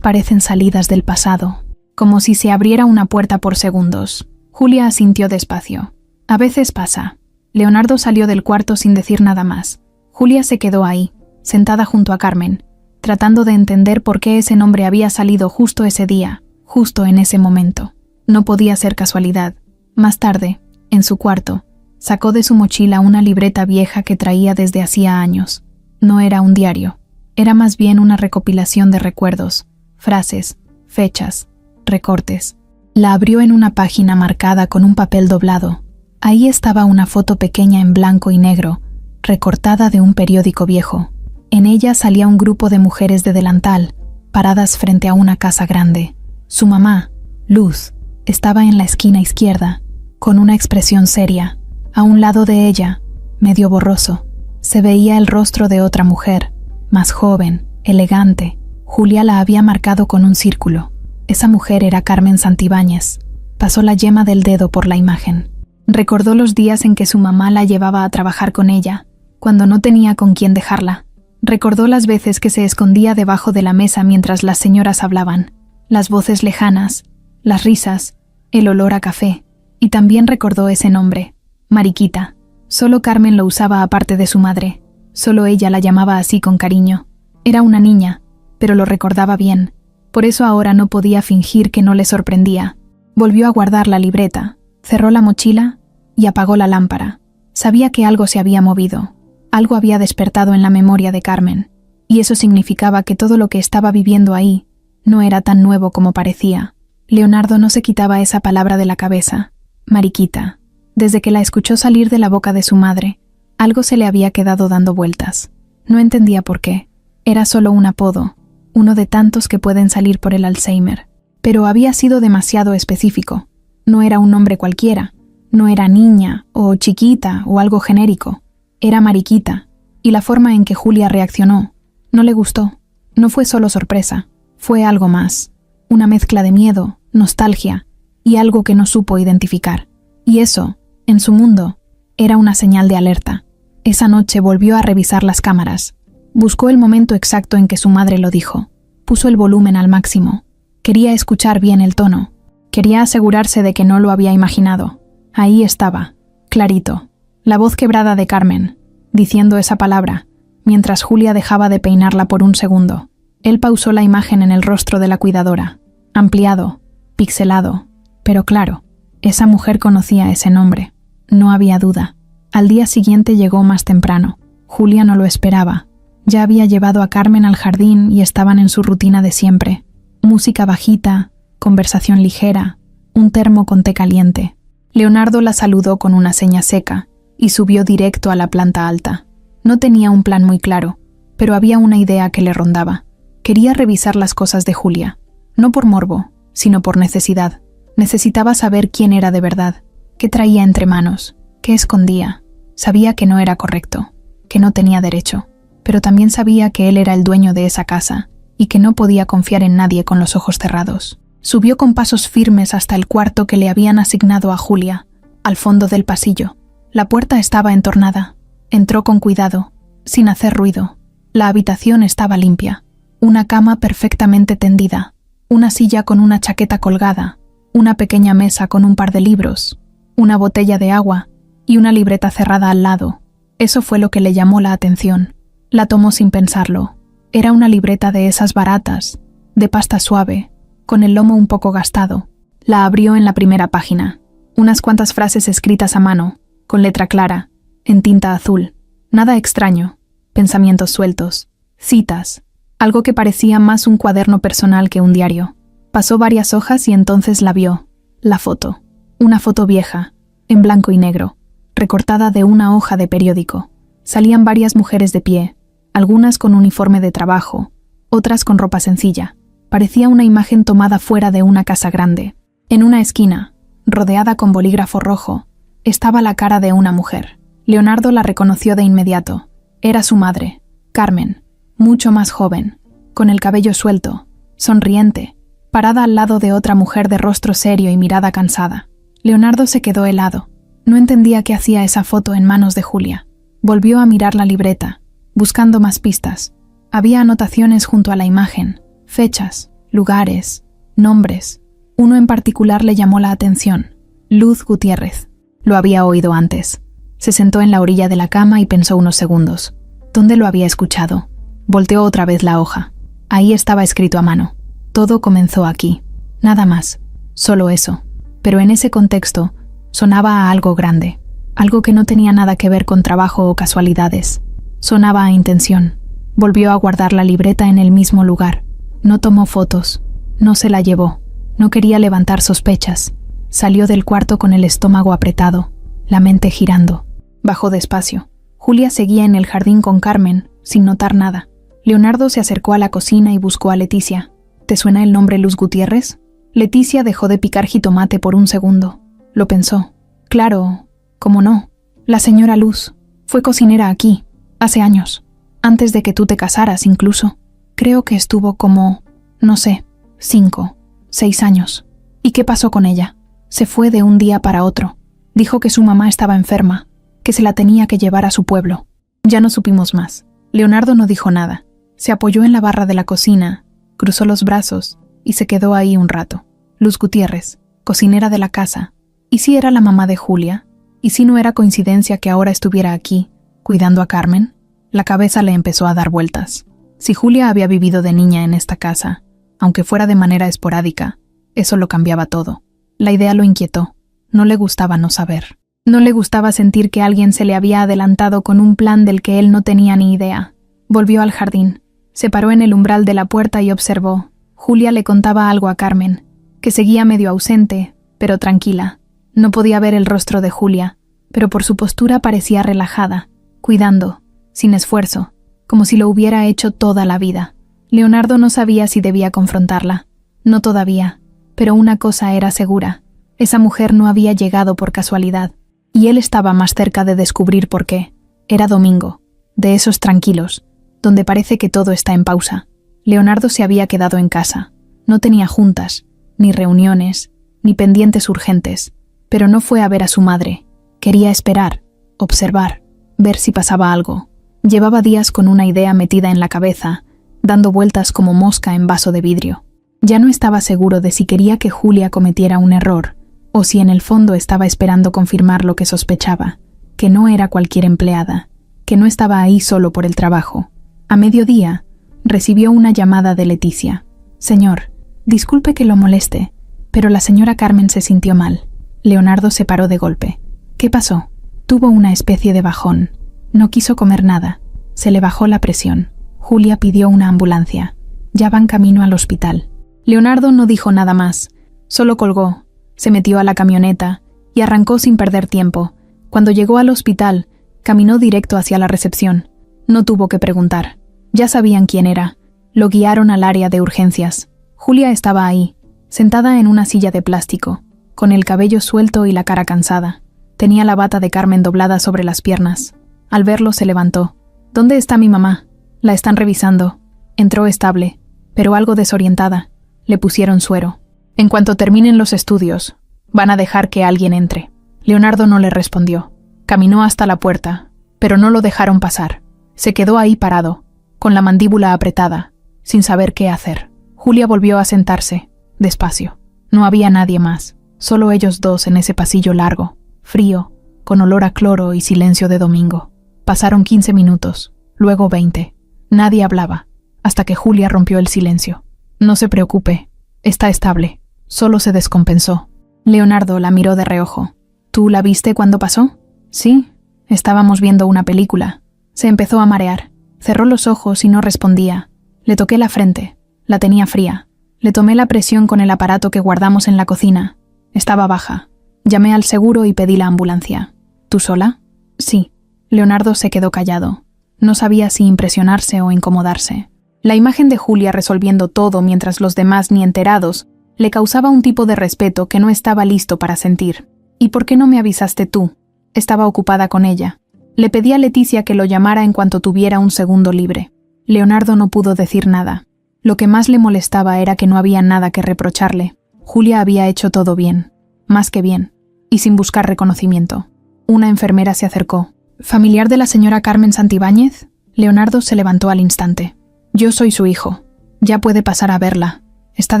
parecen salidas del pasado, como si se abriera una puerta por segundos. Julia asintió despacio. A veces pasa. Leonardo salió del cuarto sin decir nada más. Julia se quedó ahí, sentada junto a Carmen, tratando de entender por qué ese nombre había salido justo ese día, justo en ese momento. No podía ser casualidad. Más tarde, en su cuarto, sacó de su mochila una libreta vieja que traía desde hacía años. No era un diario, era más bien una recopilación de recuerdos, frases, fechas, recortes. La abrió en una página marcada con un papel doblado. Ahí estaba una foto pequeña en blanco y negro, recortada de un periódico viejo. En ella salía un grupo de mujeres de delantal, paradas frente a una casa grande. Su mamá, Luz, estaba en la esquina izquierda, con una expresión seria. A un lado de ella, medio borroso, se veía el rostro de otra mujer, más joven, elegante. Julia la había marcado con un círculo. Esa mujer era Carmen Santibáñez. Pasó la yema del dedo por la imagen. Recordó los días en que su mamá la llevaba a trabajar con ella, cuando no tenía con quién dejarla. Recordó las veces que se escondía debajo de la mesa mientras las señoras hablaban, las voces lejanas, las risas, el olor a café, y también recordó ese nombre, Mariquita. Solo Carmen lo usaba aparte de su madre, solo ella la llamaba así con cariño. Era una niña, pero lo recordaba bien, por eso ahora no podía fingir que no le sorprendía. Volvió a guardar la libreta, cerró la mochila y apagó la lámpara. Sabía que algo se había movido, algo había despertado en la memoria de Carmen, y eso significaba que todo lo que estaba viviendo ahí no era tan nuevo como parecía. Leonardo no se quitaba esa palabra de la cabeza, Mariquita. Desde que la escuchó salir de la boca de su madre, algo se le había quedado dando vueltas. No entendía por qué. Era solo un apodo, uno de tantos que pueden salir por el Alzheimer. Pero había sido demasiado específico. No era un nombre cualquiera. No era niña, o chiquita, o algo genérico. Era Mariquita, y la forma en que Julia reaccionó no le gustó. No fue solo sorpresa, fue algo más. Una mezcla de miedo, nostalgia, y algo que no supo identificar. Y eso, en su mundo, era una señal de alerta. Esa noche volvió a revisar las cámaras. Buscó el momento exacto en que su madre lo dijo. Puso el volumen al máximo. Quería escuchar bien el tono. Quería asegurarse de que no lo había imaginado. Ahí estaba, clarito, la voz quebrada de Carmen, diciendo esa palabra, mientras Julia dejaba de peinarla por un segundo. Él pausó la imagen en el rostro de la cuidadora, ampliado, pixelado, pero claro, esa mujer conocía ese nombre. No había duda. Al día siguiente llegó más temprano. Julia no lo esperaba. Ya había llevado a Carmen al jardín y estaban en su rutina de siempre. Música bajita, conversación ligera, un termo con té caliente. Leonardo la saludó con una seña seca y subió directo a la planta alta. No tenía un plan muy claro, pero había una idea que le rondaba. Quería revisar las cosas de Julia, no por morbo, sino por necesidad. Necesitaba saber quién era de verdad, qué traía entre manos, qué escondía. Sabía que no era correcto, que no tenía derecho, pero también sabía que él era el dueño de esa casa y que no podía confiar en nadie con los ojos cerrados. Subió con pasos firmes hasta el cuarto que le habían asignado a Julia, al fondo del pasillo. La puerta estaba entornada. Entró con cuidado, sin hacer ruido. La habitación estaba limpia. Una cama perfectamente tendida, una silla con una chaqueta colgada, una pequeña mesa con un par de libros, una botella de agua y una libreta cerrada al lado. Eso fue lo que le llamó la atención. La tomó sin pensarlo. Era una libreta de esas baratas, de pasta suave, con el lomo un poco gastado. La abrió en la primera página. Unas cuantas frases escritas a mano, con letra clara, en tinta azul. Nada extraño. Pensamientos sueltos. Citas. Algo que parecía más un cuaderno personal que un diario. Pasó varias hojas y entonces la vio. La foto. Una foto vieja, en blanco y negro, recortada de una hoja de periódico. Salían varias mujeres de pie, algunas con uniforme de trabajo, otras con ropa sencilla. Parecía una imagen tomada fuera de una casa grande. En una esquina, rodeada con bolígrafo rojo, estaba la cara de una mujer. Leonardo la reconoció de inmediato. Era su madre, Carmen, mucho más joven, con el cabello suelto, sonriente, parada al lado de otra mujer de rostro serio y mirada cansada. Leonardo se quedó helado. No entendía qué hacía esa foto en manos de Julia. Volvió a mirar la libreta, buscando más pistas. Había anotaciones junto a la imagen, fechas, lugares, nombres. Uno en particular le llamó la atención. Luz Gutiérrez. Lo había oído antes. Se sentó en la orilla de la cama y pensó unos segundos. ¿Dónde lo había escuchado? Volteó otra vez la hoja. Ahí estaba escrito a mano. Todo comenzó aquí. Nada más. Solo eso. Pero en ese contexto, sonaba a algo grande. Algo que no tenía nada que ver con trabajo o casualidades. Sonaba a intención. Volvió a guardar la libreta en el mismo lugar. No tomó fotos. No se la llevó. No quería levantar sospechas. Salió del cuarto con el estómago apretado, la mente girando. Bajó despacio. Julia seguía en el jardín con Carmen, sin notar nada. Leonardo se acercó a la cocina y buscó a Leticia. ¿Te suena el nombre Luz Gutiérrez? Leticia dejó de picar jitomate por un segundo. Lo pensó. Claro, ¿cómo no? La señora Luz. Fue cocinera aquí, hace años. Antes de que tú te casaras, incluso. Creo que estuvo como, no sé, 5, 6 años. ¿Y qué pasó con ella? Se fue de un día para otro. Dijo que su mamá estaba enferma, que se la tenía que llevar a su pueblo. Ya no supimos más. Leonardo no dijo nada. Se apoyó en la barra de la cocina, cruzó los brazos y se quedó ahí un rato. Luz Gutiérrez, cocinera de la casa. ¿Y si era la mamá de Julia? ¿Y si no era coincidencia que ahora estuviera aquí, cuidando a Carmen? La cabeza le empezó a dar vueltas. Si Julia había vivido de niña en esta casa, aunque fuera de manera esporádica, eso lo cambiaba todo. La idea lo inquietó. No le gustaba no saber. No le gustaba sentir que alguien se le había adelantado con un plan del que él no tenía ni idea. Volvió al jardín. Se paró en el umbral de la puerta y observó. Julia le contaba algo a Carmen, que seguía medio ausente, pero tranquila. No podía ver el rostro de Julia, pero por su postura parecía relajada, cuidando, sin esfuerzo, como si lo hubiera hecho toda la vida. Leonardo no sabía si debía confrontarla. No todavía, pero una cosa era segura. Esa mujer no había llegado por casualidad, y él estaba más cerca de descubrir por qué. Era domingo, de esos tranquilos, donde parece que todo está en pausa. Leonardo se había quedado en casa. No tenía juntas, ni reuniones, ni pendientes urgentes, pero no fue a ver a su madre. Quería esperar, observar, ver si pasaba algo. Llevaba días con una idea metida en la cabeza, dando vueltas como mosca en vaso de vidrio. Ya no estaba seguro de si quería que Julia cometiera un error, o si en el fondo estaba esperando confirmar lo que sospechaba, que no era cualquier empleada, que no estaba ahí solo por el trabajo. A mediodía, recibió una llamada de Leticia. «Señor, disculpe que lo moleste, pero la señora Carmen se sintió mal». Leonardo se paró de golpe. «¿Qué pasó?» Tuvo una especie de bajón. No quiso comer nada. Se le bajó la presión. Julia pidió una ambulancia. Ya van camino al hospital. Leonardo no dijo nada más. Solo colgó, se metió a la camioneta y arrancó sin perder tiempo. Cuando llegó al hospital, caminó directo hacia la recepción. No tuvo que preguntar. Ya sabían quién era. Lo guiaron al área de urgencias. Julia estaba ahí, sentada en una silla de plástico, con el cabello suelto y la cara cansada. Tenía la bata de Carmen doblada sobre las piernas. Al verlo se levantó. «¿Dónde está mi mamá?» «La están revisando». Entró estable, pero algo desorientada. Le pusieron suero. «En cuanto terminen los estudios, van a dejar que alguien entre». Leonardo no le respondió. Caminó hasta la puerta, pero no lo dejaron pasar. Se quedó ahí parado, con la mandíbula apretada, sin saber qué hacer. Julia volvió a sentarse, despacio. No había nadie más, solo ellos dos en ese pasillo largo, frío, con olor a cloro y silencio de domingo. Pasaron 15 minutos, luego 20. Nadie hablaba, hasta que Julia rompió el silencio. «No se preocupe, está estable, solo se descompensó». Leonardo la miró de reojo. «¿Tú la viste cuando pasó?» «Sí, estábamos viendo una película». Se empezó a marear. Cerró los ojos y no respondía. Le toqué la frente. La tenía fría. Le tomé la presión con el aparato que guardamos en la cocina. Estaba baja. Llamé al seguro y pedí la ambulancia. ¿Tú sola?» «Sí». Leonardo se quedó callado. No sabía si impresionarse o incomodarse. La imagen de Julia resolviendo todo mientras los demás ni enterados le causaba un tipo de respeto que no estaba listo para sentir. «¿Y por qué no me avisaste tú?» Estaba ocupada con ella. Le pedí a Leticia que lo llamara en cuanto tuviera un segundo libre. Leonardo no pudo decir nada. Lo que más le molestaba era que no había nada que reprocharle. Julia había hecho todo bien, más que bien, y sin buscar reconocimiento. Una enfermera se acercó. «¿Familiar de la señora Carmen Santibáñez?» Leonardo se levantó al instante. «Yo soy su hijo. Ya puede pasar a verla. Está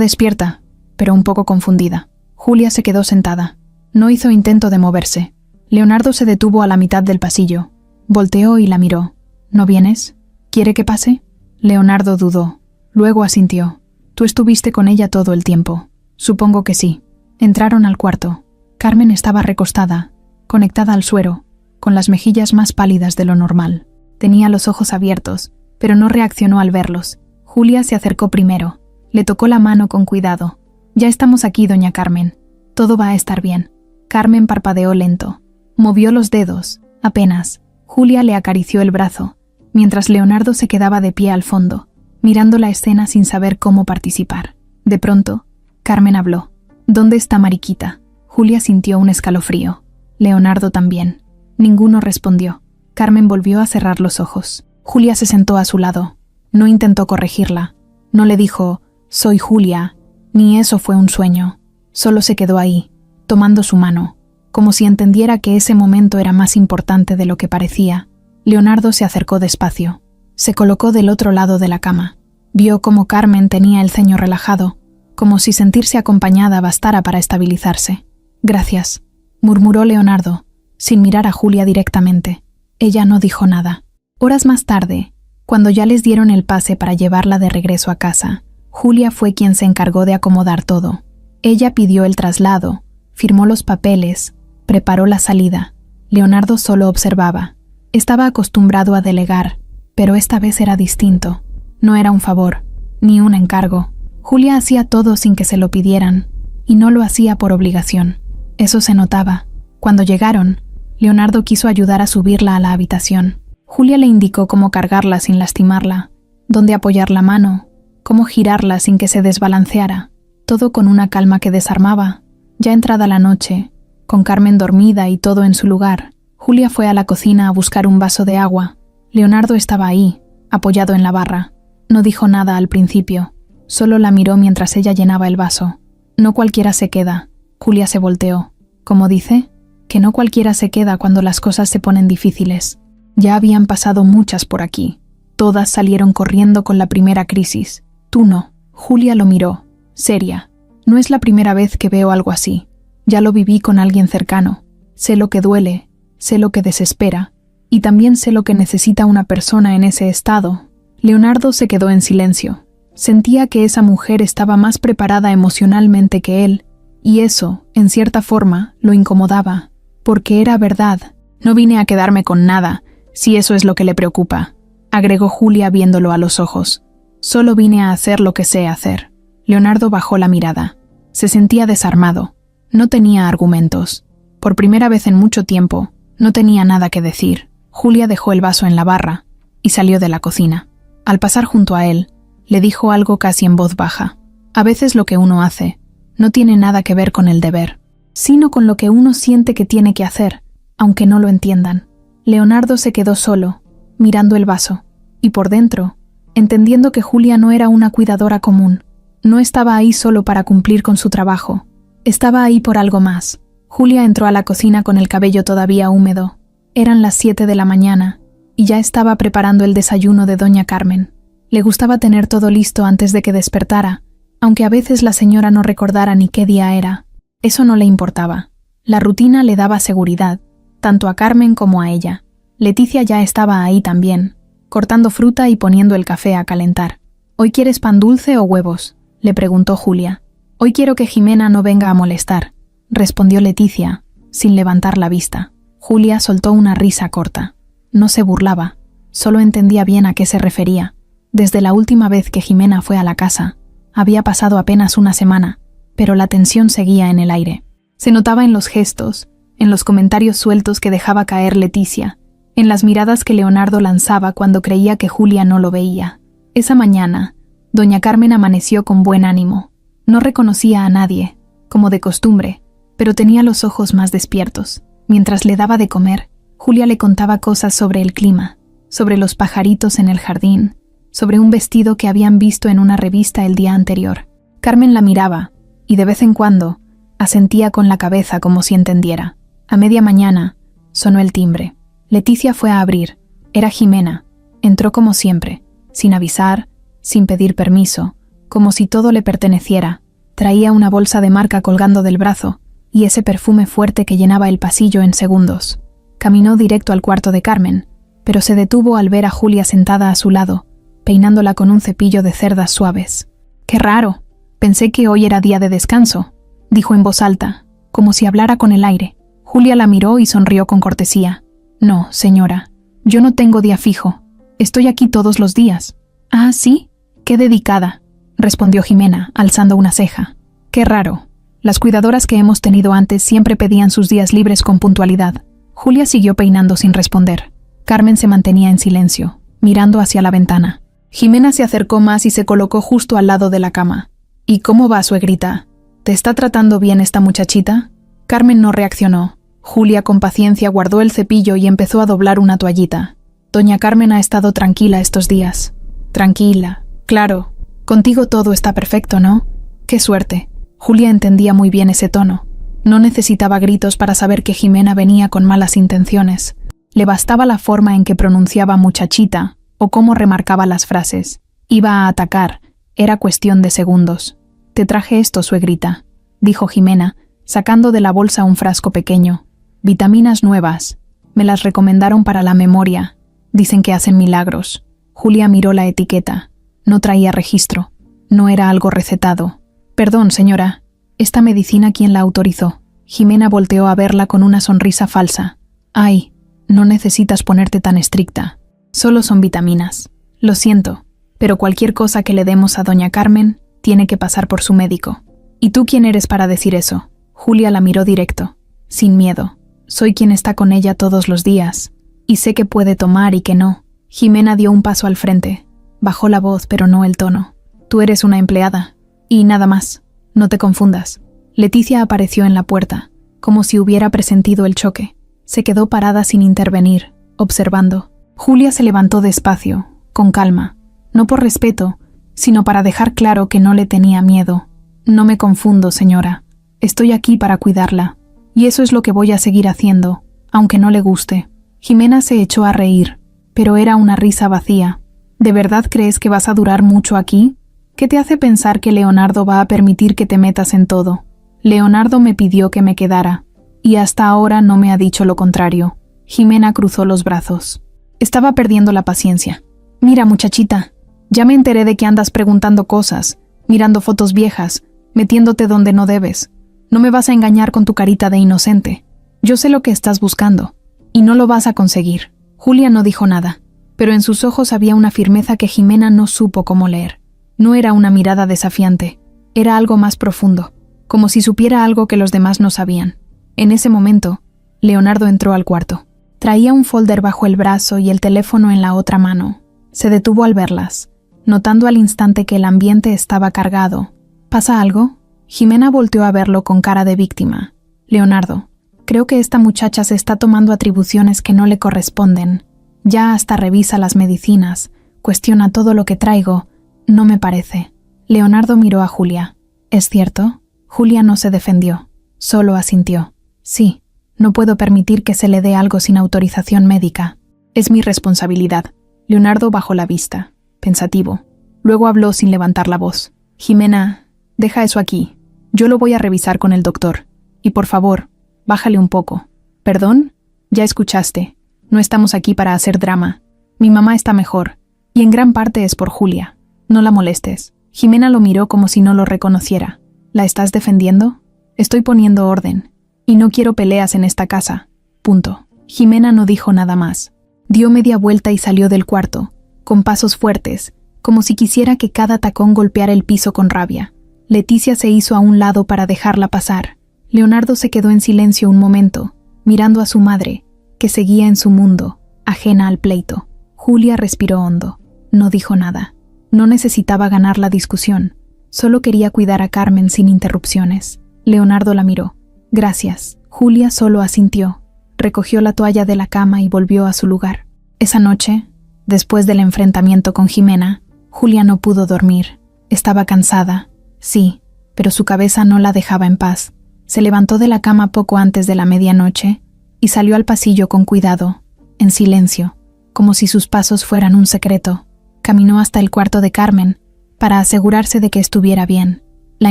despierta, pero un poco confundida». Julia se quedó sentada. No hizo intento de moverse. Leonardo se detuvo a la mitad del pasillo. Volteó y la miró. «¿No vienes? ¿Quiere que pase?» Leonardo dudó. Luego asintió. «Tú estuviste con ella todo el tiempo». «Supongo que sí». Entraron al cuarto. Carmen estaba recostada, conectada al suero, con las mejillas más pálidas de lo normal. Tenía los ojos abiertos, pero no reaccionó al verlos. Julia se acercó primero. Le tocó la mano con cuidado. «Ya estamos aquí, doña Carmen. Todo va a estar bien». Carmen parpadeó lento. Movió los dedos, apenas, Julia le acarició el brazo, mientras Leonardo se quedaba de pie al fondo, mirando la escena sin saber cómo participar. De pronto, Carmen habló. «¿Dónde está Mariquita?» Julia sintió un escalofrío. Leonardo también. Ninguno respondió. Carmen volvió a cerrar los ojos. Julia se sentó a su lado. No intentó corregirla. No le dijo, «Soy Julia», ni eso fue un sueño. Solo se quedó ahí, tomando su mano, como si entendiera que ese momento era más importante de lo que parecía. Leonardo se acercó despacio. Se colocó del otro lado de la cama. Vio cómo Carmen tenía el ceño relajado, como si sentirse acompañada bastara para estabilizarse. «Gracias», murmuró Leonardo, sin mirar a Julia directamente. Ella no dijo nada. Horas más tarde, cuando ya les dieron el pase para llevarla de regreso a casa, Julia fue quien se encargó de acomodar todo. Ella pidió el traslado, firmó los papeles, preparó la salida. Leonardo solo observaba. Estaba acostumbrado a delegar, pero esta vez era distinto. No era un favor, ni un encargo. Julia hacía todo sin que se lo pidieran, y no lo hacía por obligación. Eso se notaba. Cuando llegaron, Leonardo quiso ayudar a subirla a la habitación. Julia le indicó cómo cargarla sin lastimarla, dónde apoyar la mano, cómo girarla sin que se desbalanceara, todo con una calma que desarmaba. Ya entrada la noche, con Carmen dormida y todo en su lugar, Julia fue a la cocina a buscar un vaso de agua. Leonardo estaba ahí, apoyado en la barra. No dijo nada al principio, solo la miró mientras ella llenaba el vaso. «No cualquiera se queda». Julia se volteó. «¿Cómo dice?» «Que no cualquiera se queda cuando las cosas se ponen difíciles. Ya habían pasado muchas por aquí. Todas salieron corriendo con la primera crisis. Tú no». Julia lo miró, seria. «No es la primera vez que veo algo así. Ya lo viví con alguien cercano. Sé lo que duele, sé lo que desespera, y también sé lo que necesita una persona en ese estado». Leonardo se quedó en silencio. Sentía que esa mujer estaba más preparada emocionalmente que él, y eso, en cierta forma, lo incomodaba, porque era verdad. «No vine a quedarme con nada, si eso es lo que le preocupa», agregó Julia viéndolo a los ojos. «Solo vine a hacer lo que sé hacer». Leonardo bajó la mirada. Se sentía desarmado. No tenía argumentos. Por primera vez en mucho tiempo, no tenía nada que decir. Julia dejó el vaso en la barra y salió de la cocina. Al pasar junto a él, le dijo algo casi en voz baja. «A veces lo que uno hace no tiene nada que ver con el deber, sino con lo que uno siente que tiene que hacer, aunque no lo entiendan». Leonardo se quedó solo, mirando el vaso, y por dentro, entendiendo que Julia no era una cuidadora común. No estaba ahí solo para cumplir con su trabajo. Estaba ahí por algo más. Julia entró a la cocina con el cabello todavía húmedo. Eran las 7 de la mañana, y ya estaba preparando el desayuno de doña Carmen. Le gustaba tener todo listo antes de que despertara, aunque a veces la señora no recordara ni qué día era. Eso no le importaba. La rutina le daba seguridad, tanto a Carmen como a ella. Leticia ya estaba ahí también, cortando fruta y poniendo el café a calentar. «¿Hoy quieres pan dulce o huevos?», le preguntó Julia. «Hoy quiero que Jimena no venga a molestar», respondió Leticia, sin levantar la vista. Julia soltó una risa corta. No se burlaba, solo entendía bien a qué se refería. Desde la última vez que Jimena fue a la casa, había pasado apenas una semana, pero la tensión seguía en el aire. Se notaba en los gestos, en los comentarios sueltos que dejaba caer Leticia, en las miradas que Leonardo lanzaba cuando creía que Julia no lo veía. Esa mañana, doña Carmen amaneció con buen ánimo. No reconocía a nadie, como de costumbre, pero tenía los ojos más despiertos. Mientras le daba de comer, Julia le contaba cosas sobre el clima, sobre los pajaritos en el jardín, sobre un vestido que habían visto en una revista el día anterior. Carmen la miraba, y de vez en cuando, asentía con la cabeza como si entendiera. A media mañana, sonó el timbre. Leticia fue a abrir. Era Jimena. Entró como siempre, sin avisar, sin pedir permiso, como si todo le perteneciera. Traía una bolsa de marca colgando del brazo, y ese perfume fuerte que llenaba el pasillo en segundos. Caminó directo al cuarto de Carmen, pero se detuvo al ver a Julia sentada a su lado, peinándola con un cepillo de cerdas suaves. «Qué raro, pensé que hoy era día de descanso», dijo en voz alta, como si hablara con el aire. Julia la miró y sonrió con cortesía. «No, señora, yo no tengo día fijo. Estoy aquí todos los días». «Ah, ¿sí? Qué dedicada», respondió Jimena, alzando una ceja. «Qué raro. Las cuidadoras que hemos tenido antes siempre pedían sus días libres con puntualidad». Julia siguió peinando sin responder. Carmen se mantenía en silencio, mirando hacia la ventana. Jimena se acercó más y se colocó justo al lado de la cama. ¿Y cómo va, suegrita? ¿Te está tratando bien esta muchachita? Carmen no reaccionó. Julia, con paciencia, guardó el cepillo y empezó a doblar una toallita. Doña Carmen ha estado tranquila estos días. Tranquila. Claro. Contigo todo está perfecto, ¿no? ¡Qué suerte! Julia entendía muy bien ese tono. No necesitaba gritos para saber que Jimena venía con malas intenciones. Le bastaba la forma en que pronunciaba muchachita o cómo remarcaba las frases. Iba a atacar. Era cuestión de segundos. «Te traje esto, suegrita», dijo Jimena, sacando de la bolsa un frasco pequeño. «Vitaminas nuevas. Me las recomendaron para la memoria. Dicen que hacen milagros». Julia miró la etiqueta. No traía registro. No era algo recetado. «Perdón, señora. ¿Esta medicina quién la autorizó?» Jimena volteó a verla con una sonrisa falsa. «Ay, no necesitas ponerte tan estricta. Solo son vitaminas. Lo siento, pero cualquier cosa que le demos a doña Carmen tiene que pasar por su médico». «¿Y tú quién eres para decir eso?» Julia la miró directo, sin miedo. «Soy quien está con ella todos los días, y sé que puede tomar y que no». Jimena dio un paso al frente. Bajó la voz, pero no el tono. «Tú eres una empleada. Y nada más. No te confundas». Leticia apareció en la puerta, como si hubiera presentido el choque. Se quedó parada sin intervenir, observando. Julia se levantó despacio, con calma, no por respeto, sino para dejar claro que no le tenía miedo. «No me confundo, señora. Estoy aquí para cuidarla, y eso es lo que voy a seguir haciendo, aunque no le guste». Jimena se echó a reír, pero era una risa vacía. «¿De verdad crees que vas a durar mucho aquí? ¿Qué te hace pensar que Leonardo va a permitir que te metas en todo? Leonardo me pidió que me quedara, y hasta ahora no me ha dicho lo contrario». Jimena cruzó los brazos. Estaba perdiendo la paciencia. «Mira, muchachita, ya me enteré de que andas preguntando cosas, mirando fotos viejas, metiéndote donde no debes. No me vas a engañar con tu carita de inocente. Yo sé lo que estás buscando, y no lo vas a conseguir». Julia no dijo nada, pero en sus ojos había una firmeza que Jimena no supo cómo leer. No era una mirada desafiante, era algo más profundo, como si supiera algo que los demás no sabían. En ese momento, Leonardo entró al cuarto. Traía un folder bajo el brazo y el teléfono en la otra mano. Se detuvo al verlas, notando al instante que el ambiente estaba cargado. ¿Pasa algo? Jimena volteó a verlo con cara de víctima. «Leonardo, creo que esta muchacha se está tomando atribuciones que no le corresponden. Ya hasta revisa las medicinas, cuestiona todo lo que traigo. No me parece». Leonardo miró a Julia. «¿Es cierto?» Julia no se defendió, solo asintió. «Sí, no puedo permitir que se le dé algo sin autorización médica. Es mi responsabilidad». Leonardo bajó la vista, pensativo. Luego habló sin levantar la voz. «Jimena, deja eso aquí. Yo lo voy a revisar con el doctor. Y por favor, bájale un poco». «¿Perdón? Ya escuchaste. No estamos aquí para hacer drama. Mi mamá está mejor, y en gran parte es por Julia. No la molestes». Jimena lo miró como si no lo reconociera. «¿La estás defendiendo? Estoy poniendo orden. Y no quiero peleas en esta casa. Punto». Jimena no dijo nada más. Dio media vuelta y salió del cuarto, con pasos fuertes, como si quisiera que cada tacón golpeara el piso con rabia. Leticia se hizo a un lado para dejarla pasar. Leonardo se quedó en silencio un momento, mirando a su madre, que seguía en su mundo, ajena al pleito. Julia respiró hondo. No dijo nada. No necesitaba ganar la discusión. Solo quería cuidar a Carmen sin interrupciones. Leonardo la miró. «Gracias». Julia solo asintió. Recogió la toalla de la cama y volvió a su lugar. Esa noche, después del enfrentamiento con Jimena, Julia no pudo dormir. Estaba cansada, sí, pero su cabeza no la dejaba en paz. Se levantó de la cama poco antes de la medianoche y salió al pasillo con cuidado, en silencio, como si sus pasos fueran un secreto. Caminó hasta el cuarto de Carmen para asegurarse de que estuviera bien. La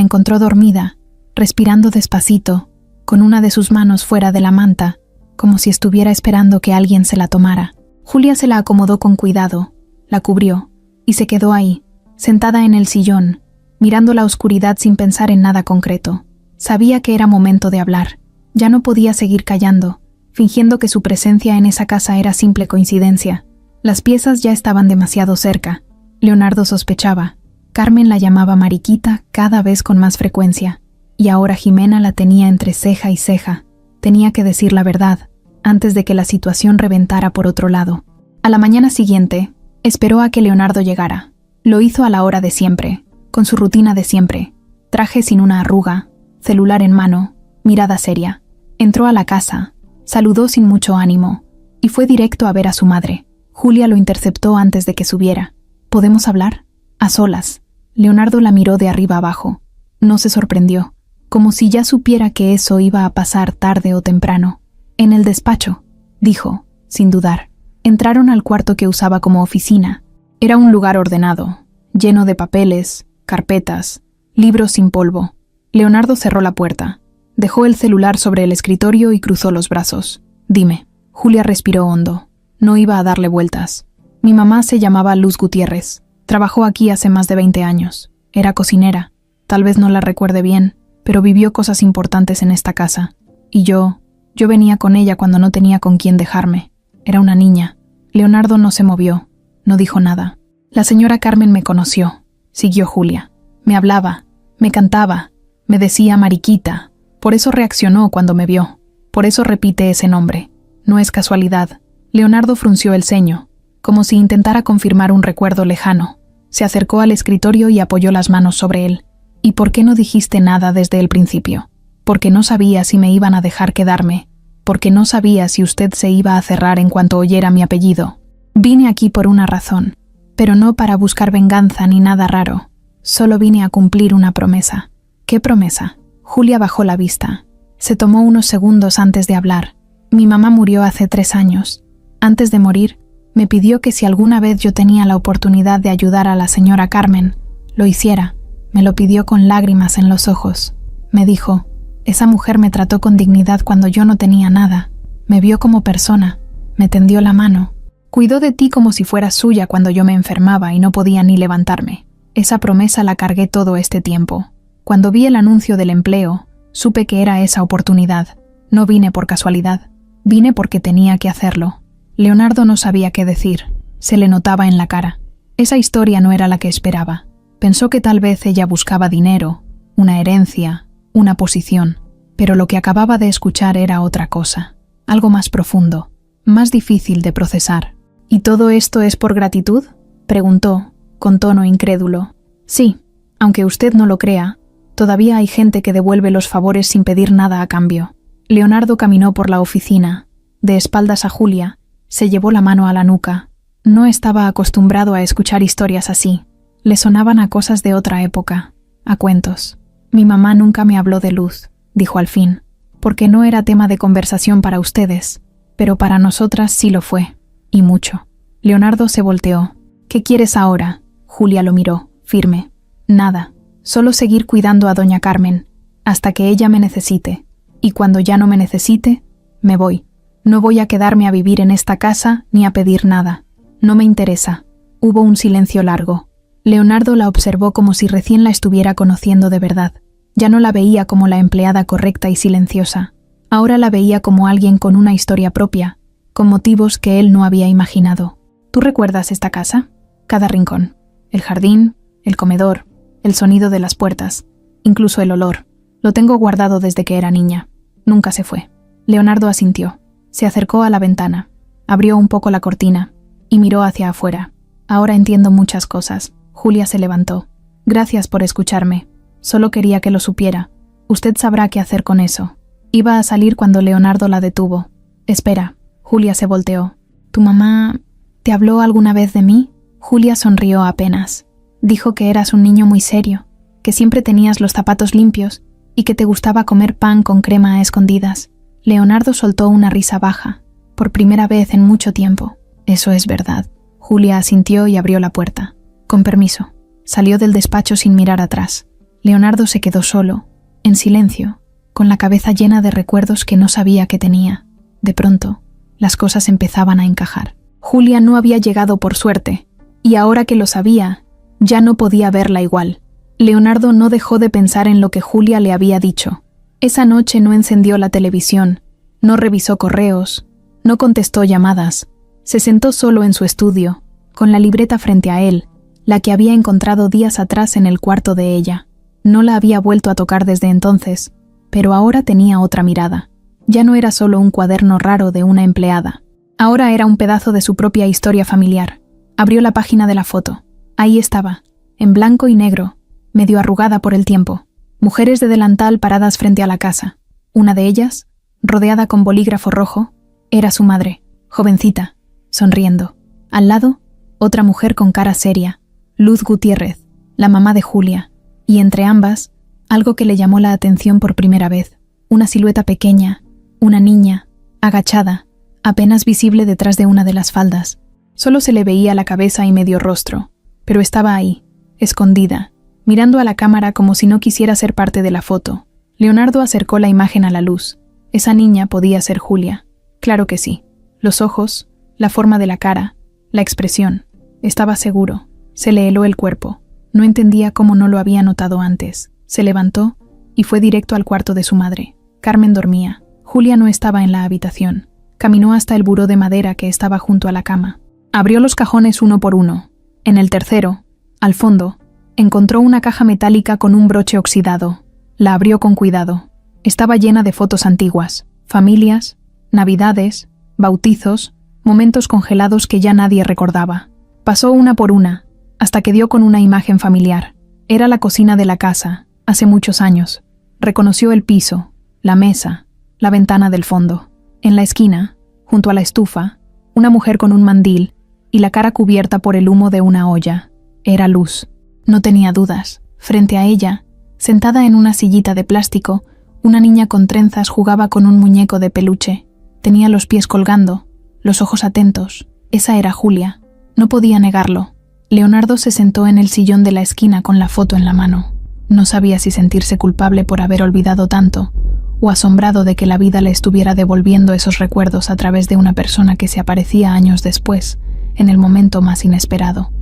encontró dormida, respirando despacito, con una de sus manos fuera de la manta, como si estuviera esperando que alguien se la tomara. Julia se la acomodó con cuidado, la cubrió, y se quedó ahí, sentada en el sillón, mirando la oscuridad sin pensar en nada concreto. Sabía que era momento de hablar. Ya no podía seguir callando, fingiendo que su presencia en esa casa era simple coincidencia. Las piezas ya estaban demasiado cerca. Leonardo sospechaba. Carmen la llamaba Mariquita cada vez con más frecuencia, y ahora Jimena la tenía entre ceja y ceja. Tenía que decir la verdad, antes de que la situación reventara por otro lado. A la mañana siguiente, esperó a que Leonardo llegara. Lo hizo a la hora de siempre, con su rutina de siempre. Traje sin una arruga, celular en mano, mirada seria. Entró a la casa, saludó sin mucho ánimo, y fue directo a ver a su madre. Julia lo interceptó antes de que subiera. ¿Podemos hablar? A solas. Leonardo la miró de arriba abajo. No se sorprendió, como si ya supiera que eso iba a pasar tarde o temprano. En el despacho, dijo, sin dudar. Entraron al cuarto que usaba como oficina. Era un lugar ordenado, lleno de papeles, carpetas, libros sin polvo. Leonardo cerró la puerta, dejó el celular sobre el escritorio y cruzó los brazos. Dime. Julia respiró hondo. No iba a darle vueltas. Mi mamá se llamaba Luz Gutiérrez. Trabajó aquí hace más de 20 años. Era cocinera. Tal vez no la recuerde bien, pero vivió cosas importantes en esta casa. Y yo venía con ella cuando no tenía con quién dejarme. Era una niña. Leonardo no se movió. No dijo nada. La señora Carmen me conoció, siguió Julia. Me hablaba, me cantaba, me decía Mariquita. Por eso reaccionó cuando me vio. Por eso repite ese nombre. No es casualidad. Leonardo frunció el ceño, como si intentara confirmar un recuerdo lejano. Se acercó al escritorio y apoyó las manos sobre él. ¿Y por qué no dijiste nada desde el principio? Porque no sabía si me iban a dejar quedarme. Porque no sabía si usted se iba a cerrar en cuanto oyera mi apellido. Vine aquí por una razón, pero no para buscar venganza ni nada raro. Solo vine a cumplir una promesa. ¿Qué promesa? Julia bajó la vista. Se tomó unos segundos antes de hablar. Mi mamá murió hace 3 años. Antes de morir, me pidió que si alguna vez yo tenía la oportunidad de ayudar a la señora Carmen, lo hiciera. Me lo pidió con lágrimas en los ojos. Me dijo, esa mujer me trató con dignidad cuando yo no tenía nada. Me vio como persona. Me tendió la mano. Cuidó de ti como si fueras suya cuando yo me enfermaba y no podía ni levantarme. Esa promesa la cargué todo este tiempo. Cuando vi el anuncio del empleo, supe que era esa oportunidad. No vine por casualidad. Vine porque tenía que hacerlo. Leonardo no sabía qué decir. Se le notaba en la cara. Esa historia no era la que esperaba. Pensó que tal vez ella buscaba dinero, una herencia, una posición. Pero lo que acababa de escuchar era otra cosa. Algo más profundo, más difícil de procesar. ¿Y todo esto es por gratitud?, preguntó, con tono incrédulo. Sí, aunque usted no lo crea, todavía hay gente que devuelve los favores sin pedir nada a cambio. Leonardo caminó por la oficina. De espaldas a Julia, se llevó la mano a la nuca. No estaba acostumbrado a escuchar historias así. Le sonaban a cosas de otra época, a cuentos. Mi mamá nunca me habló de Luz, dijo al fin, porque no era tema de conversación para ustedes, pero para nosotras sí lo fue. Y mucho. Leonardo se volteó. ¿Qué quieres ahora? Julia lo miró, firme. Nada. Solo seguir cuidando a doña Carmen, hasta que ella me necesite. Y cuando ya no me necesite, me voy. No voy a quedarme a vivir en esta casa ni a pedir nada. No me interesa. Hubo un silencio largo. Leonardo la observó como si recién la estuviera conociendo de verdad. Ya no la veía como la empleada correcta y silenciosa. Ahora la veía como alguien con una historia propia, con motivos que él no había imaginado. ¿Tú recuerdas esta casa? Cada rincón. El jardín, el comedor, el sonido de las puertas, incluso el olor. Lo tengo guardado desde que era niña. Nunca se fue. Leonardo asintió. Se acercó a la ventana, abrió un poco la cortina y miró hacia afuera. Ahora entiendo muchas cosas. Julia se levantó. Gracias por escucharme. Solo quería que lo supiera. Usted sabrá qué hacer con eso. Iba a salir cuando Leonardo la detuvo. Espera. Julia se volteó. ¿Tu mamá te habló alguna vez de mí? Julia sonrió apenas. Dijo que eras un niño muy serio, que siempre tenías los zapatos limpios y que te gustaba comer pan con crema a escondidas. Leonardo soltó una risa baja, por primera vez en mucho tiempo. Eso es verdad. Julia asintió y abrió la puerta. Con permiso. Salió del despacho sin mirar atrás. Leonardo se quedó solo, en silencio, con la cabeza llena de recuerdos que no sabía que tenía. De pronto, las cosas empezaban a encajar. Julia no había llegado por suerte, y ahora que lo sabía, ya no podía verla igual. Leonardo no dejó de pensar en lo que Julia le había dicho. Esa noche no encendió la televisión, no revisó correos, no contestó llamadas. Se sentó solo en su estudio, con la libreta frente a él, la que había encontrado días atrás en el cuarto de ella. No la había vuelto a tocar desde entonces, pero ahora tenía otra mirada. Ya no era solo un cuaderno raro de una empleada. Ahora era un pedazo de su propia historia familiar. Abrió la página de la foto. Ahí estaba, en blanco y negro, medio arrugada por el tiempo. Mujeres de delantal paradas frente a la casa. Una de ellas, rodeada con bolígrafo rojo, era su madre, jovencita, sonriendo. Al lado, otra mujer con cara seria, Luz Gutiérrez, la mamá de Julia, y entre ambas, algo que le llamó la atención por primera vez, una silueta pequeña, una niña, agachada, apenas visible detrás de una de las faldas. Solo se le veía la cabeza y medio rostro, pero estaba ahí, escondida, mirando a la cámara como si no quisiera ser parte de la foto. Leonardo acercó la imagen a la luz. Esa niña podía ser Julia. Claro que sí. Los ojos, la forma de la cara, la expresión. Estaba seguro. Se le heló el cuerpo. No entendía cómo no lo había notado antes. Se levantó y fue directo al cuarto de su madre. Carmen dormía. Julia no estaba en la habitación. Caminó hasta el buró de madera que estaba junto a la cama. Abrió los cajones uno por uno. En el tercero, al fondo, encontró una caja metálica con un broche oxidado. La abrió con cuidado. Estaba llena de fotos antiguas, familias, navidades, bautizos, momentos congelados que ya nadie recordaba. Pasó una por una, hasta que dio con una imagen familiar. Era la cocina de la casa, hace muchos años. Reconoció el piso, la mesa, la ventana del fondo. En la esquina, junto a la estufa, una mujer con un mandil y la cara cubierta por el humo de una olla. Era Luz. No tenía dudas. Frente a ella, sentada en una sillita de plástico, una niña con trenzas jugaba con un muñeco de peluche. Tenía los pies colgando, los ojos atentos. Esa era Julia. No podía negarlo. Leonardo se sentó en el sillón de la esquina con la foto en la mano. No sabía si sentirse culpable por haber olvidado tanto, o asombrado de que la vida le estuviera devolviendo esos recuerdos a través de una persona que se aparecía años después, en el momento más inesperado.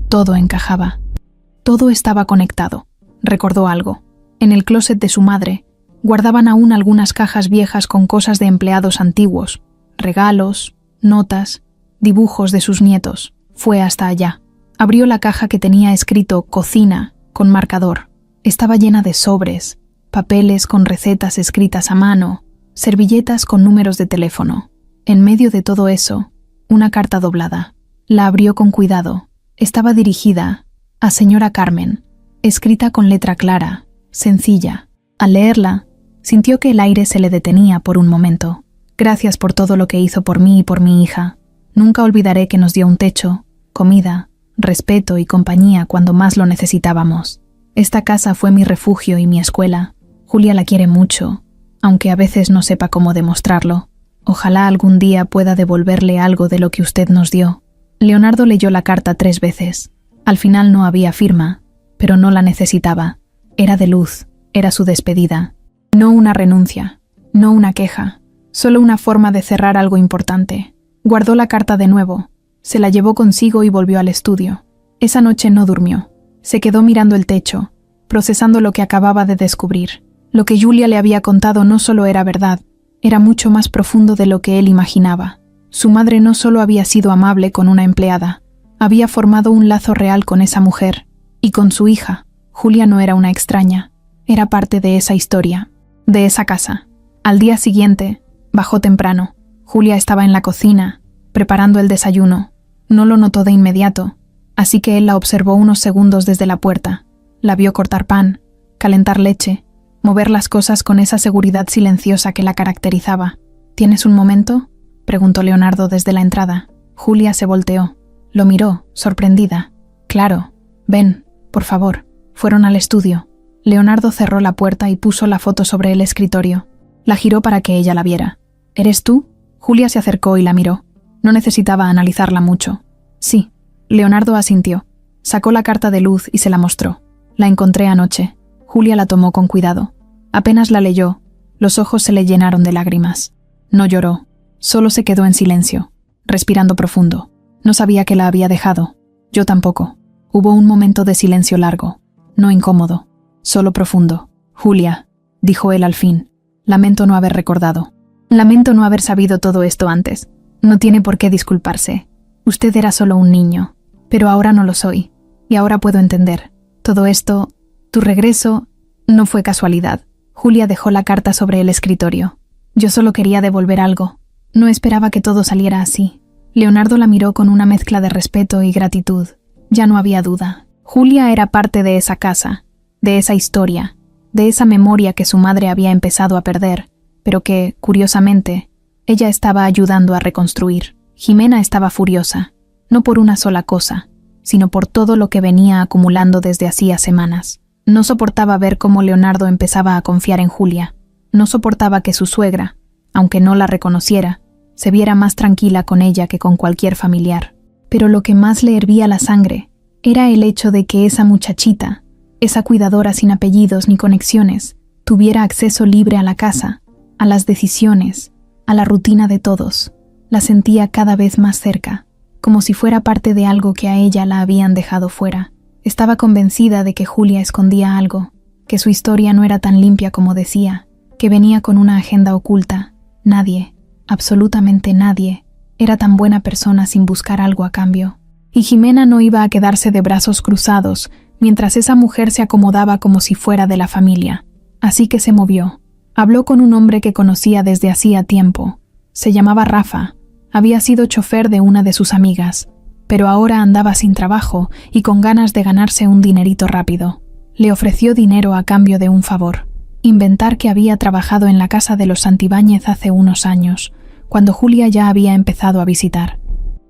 Todo encajaba. Todo estaba conectado. Recordó algo. En el closet de su madre, guardaban aún algunas cajas viejas con cosas de empleados antiguos, regalos, notas, dibujos de sus nietos. Fue hasta allá. Abrió la caja que tenía escrito «Cocina» con marcador. Estaba llena de sobres, papeles con recetas escritas a mano, servilletas con números de teléfono. En medio de todo eso, una carta doblada. La abrió con cuidado. Estaba dirigida a señora Carmen, escrita con letra clara, sencilla. Al leerla, sintió que el aire se le detenía por un momento. Gracias por todo lo que hizo por mí y por mi hija. Nunca olvidaré que nos dio un techo, comida, respeto y compañía cuando más lo necesitábamos. Esta casa fue mi refugio y mi escuela. Julia la quiere mucho, aunque a veces no sepa cómo demostrarlo. Ojalá algún día pueda devolverle algo de lo que usted nos dio. Leonardo leyó la carta 3 veces. Al final no había firma, pero no la necesitaba. Era de Luz, era su despedida. No una renuncia, no una queja, solo una forma de cerrar algo importante. Guardó la carta de nuevo, se la llevó consigo y volvió al estudio. Esa noche no durmió. Se quedó mirando el techo, procesando lo que acababa de descubrir. Lo que Julia le había contado no solo era verdad, era mucho más profundo de lo que él imaginaba. Su madre no solo había sido amable con una empleada, había formado un lazo real con esa mujer, y con su hija. Julia no era una extraña, era parte de esa historia, de esa casa. Al día siguiente, bajó temprano. Julia estaba en la cocina, preparando el desayuno. No lo notó de inmediato, así que él la observó unos segundos desde la puerta. La vio cortar pan, calentar leche, mover las cosas con esa seguridad silenciosa que la caracterizaba. ¿Tienes un momento?, preguntó Leonardo desde la entrada. Julia se volteó. Lo miró, sorprendida. Claro. Ven, por favor. Fueron al estudio. Leonardo cerró la puerta y puso la foto sobre el escritorio. La giró para que ella la viera. ¿Eres tú? Julia se acercó y la miró. No necesitaba analizarla mucho. Sí. Leonardo asintió. Sacó la carta de Luz y se la mostró. La encontré anoche. Julia la tomó con cuidado. Apenas la leyó, los ojos se le llenaron de lágrimas. No lloró, solo se quedó en silencio, respirando profundo. No sabía que la había dejado. Yo tampoco. Hubo un momento de silencio largo, no incómodo, solo profundo. Julia, dijo él al fin, lamento no haber recordado. Lamento no haber sabido todo esto antes. No tiene por qué disculparse. Usted era solo un niño, pero ahora no lo soy, y ahora puedo entender. Todo esto, tu regreso, no fue casualidad. Julia dejó la carta sobre el escritorio. Yo solo quería devolver algo. No esperaba que todo saliera así. Leonardo la miró con una mezcla de respeto y gratitud. Ya no había duda. Julia era parte de esa casa, de esa historia, de esa memoria que su madre había empezado a perder, pero que, curiosamente, ella estaba ayudando a reconstruir. Jimena estaba furiosa, no por una sola cosa, sino por todo lo que venía acumulando desde hacía semanas. No soportaba ver cómo Leonardo empezaba a confiar en Julia. No soportaba que su suegra, aunque no la reconociera, se viera más tranquila con ella que con cualquier familiar. Pero lo que más le hervía la sangre era el hecho de que esa muchachita, esa cuidadora sin apellidos ni conexiones, tuviera acceso libre a la casa, a las decisiones, a la rutina de todos. La sentía cada vez más cerca, como si fuera parte de algo que a ella la habían dejado fuera. Estaba convencida de que Julia escondía algo, que su historia no era tan limpia como decía, que venía con una agenda oculta. Nadie, absolutamente nadie, era tan buena persona sin buscar algo a cambio. Y Jimena no iba a quedarse de brazos cruzados mientras esa mujer se acomodaba como si fuera de la familia. Así que se movió. Habló con un hombre que conocía desde hacía tiempo. Se llamaba Rafa. Había sido chofer de una de sus amigas, pero ahora andaba sin trabajo y con ganas de ganarse un dinerito rápido. Le ofreció dinero a cambio de un favor: inventar que había trabajado en la casa de los Santibáñez hace unos años, cuando Julia ya había empezado a visitar.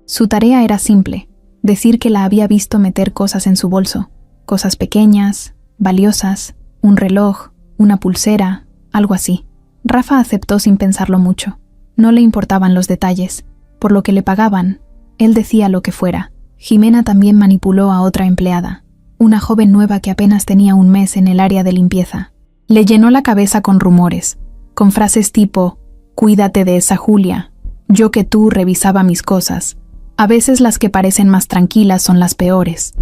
Su tarea era simple: decir que la había visto meter cosas en su bolso, cosas pequeñas, valiosas, un reloj, una pulsera, algo así. Rafa aceptó sin pensarlo mucho. No le importaban los detalles. Por lo que le pagaban, él decía lo que fuera. Jimena también manipuló a otra empleada, una joven nueva que apenas tenía un mes en el área de limpieza. Le llenó la cabeza con rumores, con frases tipo: «Cuídate de esa Julia, yo que tú revisaba mis cosas. A veces las que parecen más tranquilas son las peores».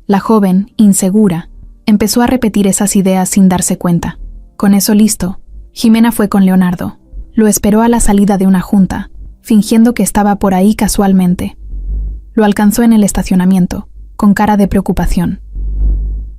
La joven, insegura, empezó a repetir esas ideas sin darse cuenta. Con eso listo, Jimena fue con Leonardo. Lo esperó a la salida de una junta, fingiendo que estaba por ahí casualmente. Lo alcanzó en el estacionamiento, con cara de preocupación.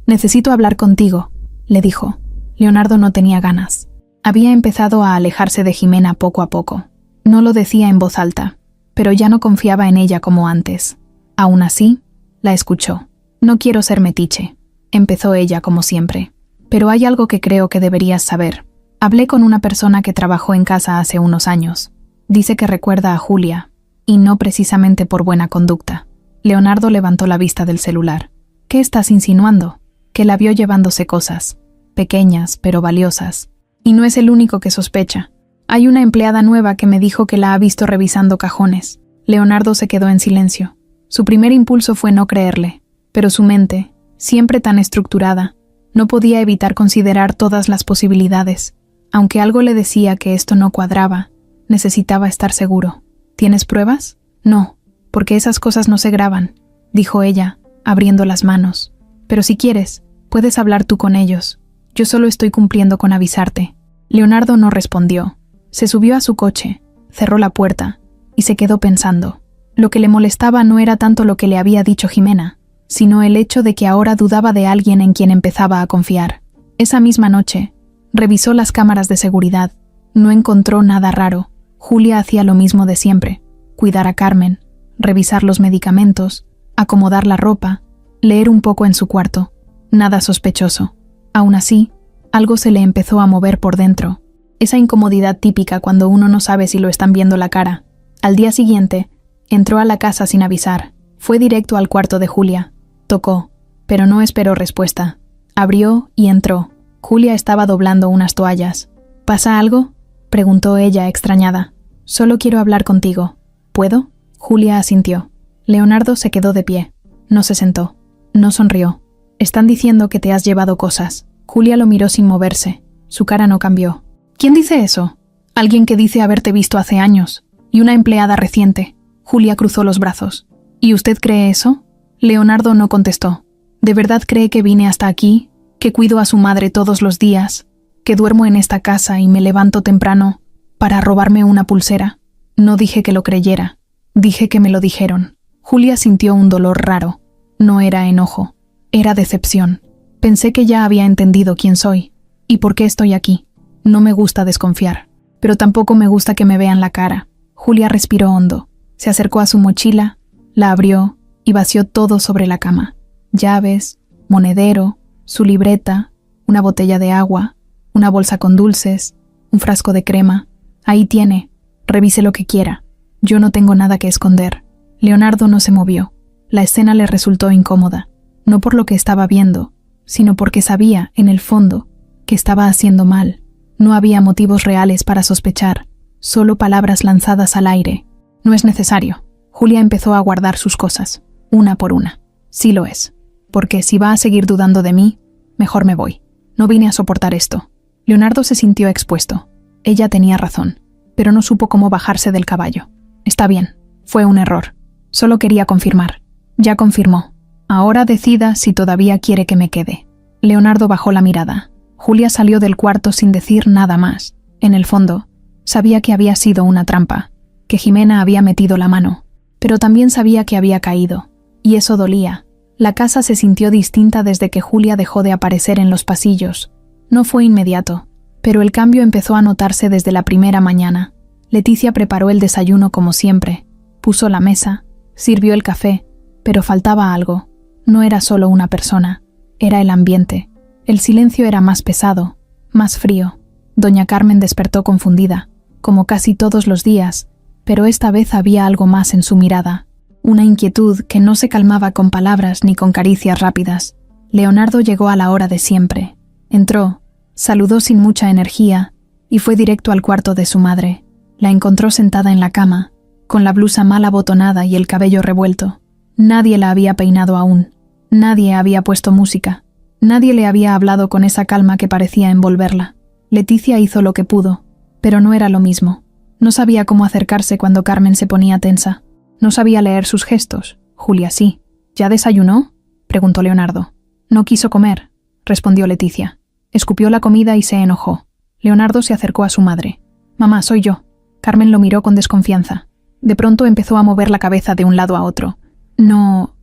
«Necesito hablar contigo», le dijo. Leonardo no tenía ganas. Había empezado a alejarse de Jimena poco a poco. No lo decía en voz alta, pero ya no confiaba en ella como antes. Aún así, la escuchó. «No quiero ser metiche», empezó ella como siempre. «Pero hay algo que creo que deberías saber. Hablé con una persona que trabajó en casa hace unos años. Dice que recuerda a Julia, y no precisamente por buena conducta». Leonardo levantó la vista del celular. «¿Qué estás insinuando?» «Que la vio llevándose cosas, pequeñas pero valiosas. Y no es el único que sospecha. Hay una empleada nueva que me dijo que la ha visto revisando cajones». Leonardo se quedó en silencio. Su primer impulso fue no creerle, pero su mente, siempre tan estructurada, no podía evitar considerar todas las posibilidades. Aunque algo le decía que esto no cuadraba, necesitaba estar seguro. «¿Tienes pruebas?» «No, porque esas cosas no se graban», dijo ella, abriendo las manos. «Pero si quieres, puedes hablar tú con ellos. Yo solo estoy cumpliendo con avisarte». Leonardo no respondió. Se subió a su coche, cerró la puerta y se quedó pensando. Lo que le molestaba no era tanto lo que le había dicho Jimena, sino el hecho de que ahora dudaba de alguien en quien empezaba a confiar. Esa misma noche, revisó las cámaras de seguridad. No encontró nada raro. Julia hacía lo mismo de siempre: cuidar a Carmen, revisar los medicamentos, acomodar la ropa, leer un poco en su cuarto. Nada sospechoso. Aún así, algo se le empezó a mover por dentro. Esa incomodidad típica cuando uno no sabe si lo están viendo la cara. Al día siguiente, entró a la casa sin avisar. Fue directo al cuarto de Julia. Tocó, pero no esperó respuesta. Abrió y entró. Julia estaba doblando unas toallas. «¿Pasa algo?», preguntó ella extrañada. «Solo quiero hablar contigo. ¿Puedo?». Julia asintió. Leonardo se quedó de pie. No se sentó. No sonrió. «Están diciendo que te has llevado cosas». Julia lo miró sin moverse. Su cara no cambió. «¿Quién dice eso?». «Alguien que dice haberte visto hace años. Y una empleada reciente». Julia cruzó los brazos. «¿Y usted cree eso?». Leonardo no contestó. «¿De verdad cree que vine hasta aquí? ¿Que cuido a su madre todos los días? ¿Que duermo en esta casa y me levanto temprano para robarme una pulsera?». No dije que lo creyera. Dije que me lo dijeron. Julia sintió un dolor raro. No era enojo. Era decepción. «Pensé que ya había entendido quién soy y por qué estoy aquí. No me gusta desconfiar». pero tampoco me gusta que me vean la cara. Julia respiró hondo. Se acercó a su mochila, la abrió y vació todo sobre la cama. Llaves, monedero, su libreta, una botella de agua, una bolsa con dulces, un frasco de crema. Ahí tiene. Revise lo que quiera. Yo no tengo nada que esconder. Leonardo no se movió. La escena le resultó incómoda, no por lo que estaba viendo, sino porque sabía, en el fondo, que estaba haciendo mal. No había motivos reales para sospechar, solo palabras lanzadas al aire. No es necesario. Julia empezó a guardar sus cosas, una por una. Sí lo es. Porque si va a seguir dudando de mí, mejor me voy. No vine a soportar esto. Leonardo se sintió expuesto. Ella tenía razón, pero no supo cómo bajarse del caballo. Está bien, fue un error. Solo quería confirmar. Ya confirmó. Ahora decida si todavía quiere que me quede. Leonardo bajó la mirada. Julia salió del cuarto sin decir nada más. En el fondo, sabía que había sido una trampa, que Jimena había metido la mano, pero también sabía que había caído, y eso dolía. La casa se sintió distinta desde que Julia dejó de aparecer en los pasillos. No fue inmediato, pero el cambio empezó a notarse desde la primera mañana. Leticia preparó el desayuno como siempre, puso la mesa, sirvió el café, pero faltaba algo. No era solo una persona, era el ambiente. El silencio era más pesado, más frío. Doña Carmen despertó confundida, como casi todos los días, pero esta vez había algo más en su mirada, una inquietud que no se calmaba con palabras ni con caricias rápidas. Leonardo llegó a la hora de siempre. Entró, saludó sin mucha energía y fue directo al cuarto de su madre. La encontró sentada en la cama, con la blusa mal abotonada y el cabello revuelto. Nadie la había peinado aún, nadie había puesto música. Nadie le había hablado con esa calma que parecía envolverla. Leticia hizo lo que pudo, pero no era lo mismo. No sabía cómo acercarse cuando Carmen se ponía tensa. No sabía leer sus gestos. Julia sí. ¿Ya desayunó?, preguntó Leonardo. No quiso comer, respondió Leticia. Escupió la comida y se enojó. Leonardo se acercó a su madre. Mamá, soy yo. Carmen lo miró con desconfianza. De pronto empezó a mover la cabeza de un lado a otro. No.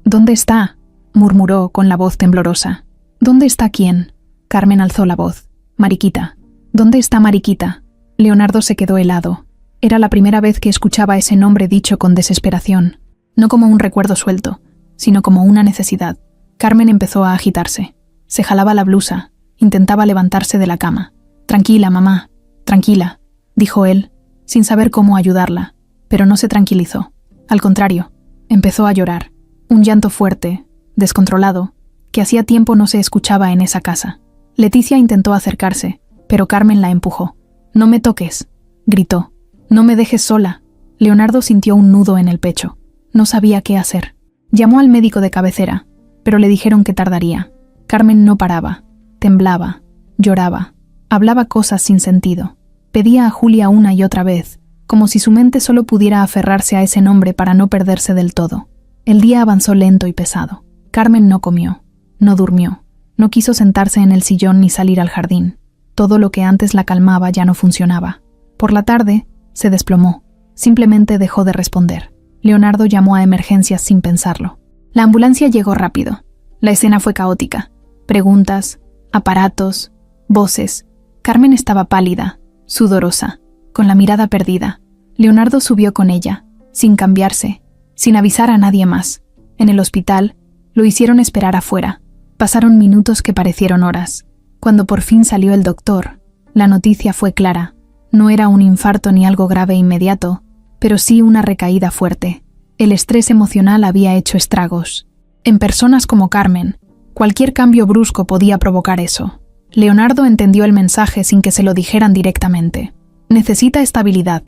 ¿Dónde está?, murmuró con la voz temblorosa. ¿Dónde está quién? Carmen alzó la voz. Mariquita. ¿Dónde está Mariquita? Leonardo se quedó helado. Era la primera vez que escuchaba ese nombre dicho con desesperación, no como un recuerdo suelto, sino como una necesidad. Carmen empezó a agitarse. Se jalaba la blusa, intentaba levantarse de la cama. Tranquila, mamá, tranquila, dijo él, sin saber cómo ayudarla, pero no se tranquilizó. Al contrario, empezó a llorar. Un llanto fuerte, descontrolado, que hacía tiempo no se escuchaba en esa casa. Leticia intentó acercarse, pero Carmen la empujó. «No me toques», gritó. «No me dejes sola». Leonardo sintió un nudo en el pecho. No sabía qué hacer. Llamó al médico de cabecera, pero le dijeron que tardaría. Carmen no paraba. Temblaba. Lloraba. Hablaba cosas sin sentido. Pedía a Julia una y otra vez, como si su mente solo pudiera aferrarse a ese nombre para no perderse del todo. El día avanzó lento y pesado. Carmen no comió, no durmió, no quiso sentarse en el sillón ni salir al jardín. Todo lo que antes la calmaba ya no funcionaba. Por la tarde, se desplomó. Simplemente dejó de responder. Leonardo llamó a emergencias sin pensarlo. La ambulancia llegó rápido. La escena fue caótica. Preguntas, aparatos, voces. Carmen estaba pálida, sudorosa, con la mirada perdida. Leonardo subió con ella, sin cambiarse, sin avisar a nadie más. En el hospital, lo hicieron esperar afuera. Pasaron minutos que parecieron horas. Cuando por fin salió el doctor, la noticia fue clara. No era un infarto ni algo grave inmediato, pero sí una recaída fuerte. El estrés emocional había hecho estragos. En personas como Carmen, cualquier cambio brusco podía provocar eso. Leonardo entendió el mensaje sin que se lo dijeran directamente. «Necesita estabilidad»,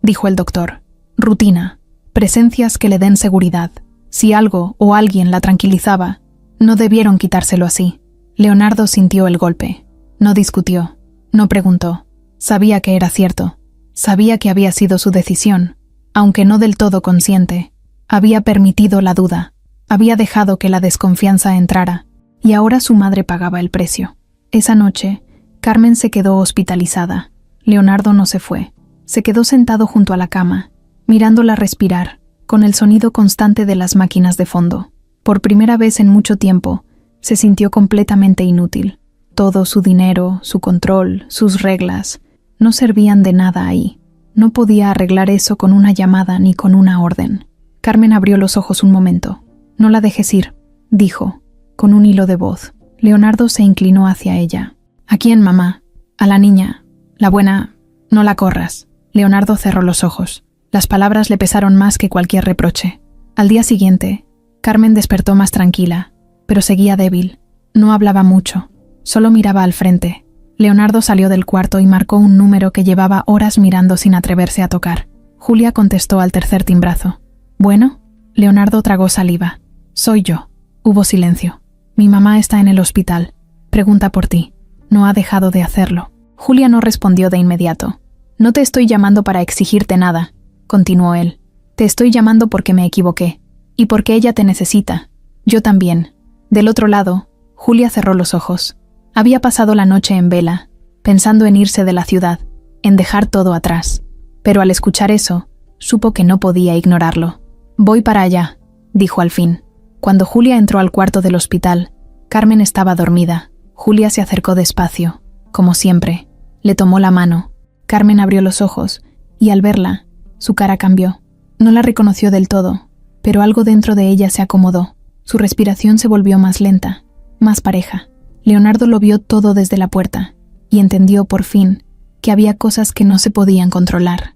dijo el doctor. «Rutina, presencias que le den seguridad». Si algo o alguien la tranquilizaba, no debieron quitárselo así. Leonardo sintió el golpe. No discutió, no preguntó. Sabía que era cierto. Sabía que había sido su decisión, aunque no del todo consciente. Había permitido la duda. Había dejado que la desconfianza entrara, y ahora su madre pagaba el precio. Esa noche, Carmen se quedó hospitalizada. Leonardo no se fue. Se quedó sentado junto a la cama, mirándola respirar, con el sonido constante de las máquinas de fondo. Por primera vez en mucho tiempo, se sintió completamente inútil. Todo su dinero, su control, sus reglas, No servían de nada ahí. No podía arreglar eso con una llamada ni con una orden. Carmen abrió los ojos un momento. «No la dejes ir», dijo, con un hilo de voz. Leonardo se inclinó hacia ella. «¿A quién, mamá?» «A la niña. La buena. No la corras». Leonardo cerró los ojos. Las palabras le pesaron más que cualquier reproche. Al día siguiente, Carmen despertó más tranquila, pero seguía débil. No hablaba mucho, solo miraba al frente. Leonardo salió del cuarto y marcó un número que llevaba horas mirando sin atreverse a tocar. Julia contestó al tercer timbrazo. «¿Bueno?» Leonardo tragó saliva. «Soy yo». Hubo silencio. «Mi mamá está en el hospital. Pregunta por ti. No ha dejado de hacerlo». Julia no respondió de inmediato. «No te estoy llamando para exigirte nada», continuó él. «Te estoy llamando porque me equivoqué. Y porque ella te necesita. Yo también». Del otro lado, Julia cerró los ojos. Había pasado la noche en vela, pensando en irse de la ciudad, en dejar todo atrás. Pero al escuchar eso, supo que no podía ignorarlo. «Voy para allá», dijo al fin. Cuando Julia entró al cuarto del hospital, Carmen estaba dormida. Julia se acercó despacio, como siempre. Le tomó la mano. Carmen abrió los ojos, y al verla, su cara cambió. No la reconoció del todo, pero algo dentro de ella se acomodó. Su respiración se volvió más lenta, más pareja. Leonardo lo vio todo desde la puerta, y entendió por fin que había cosas que no se podían controlar.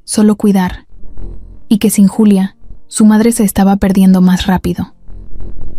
Solo cuidar. Y que sin Julia, su madre se estaba perdiendo más rápido.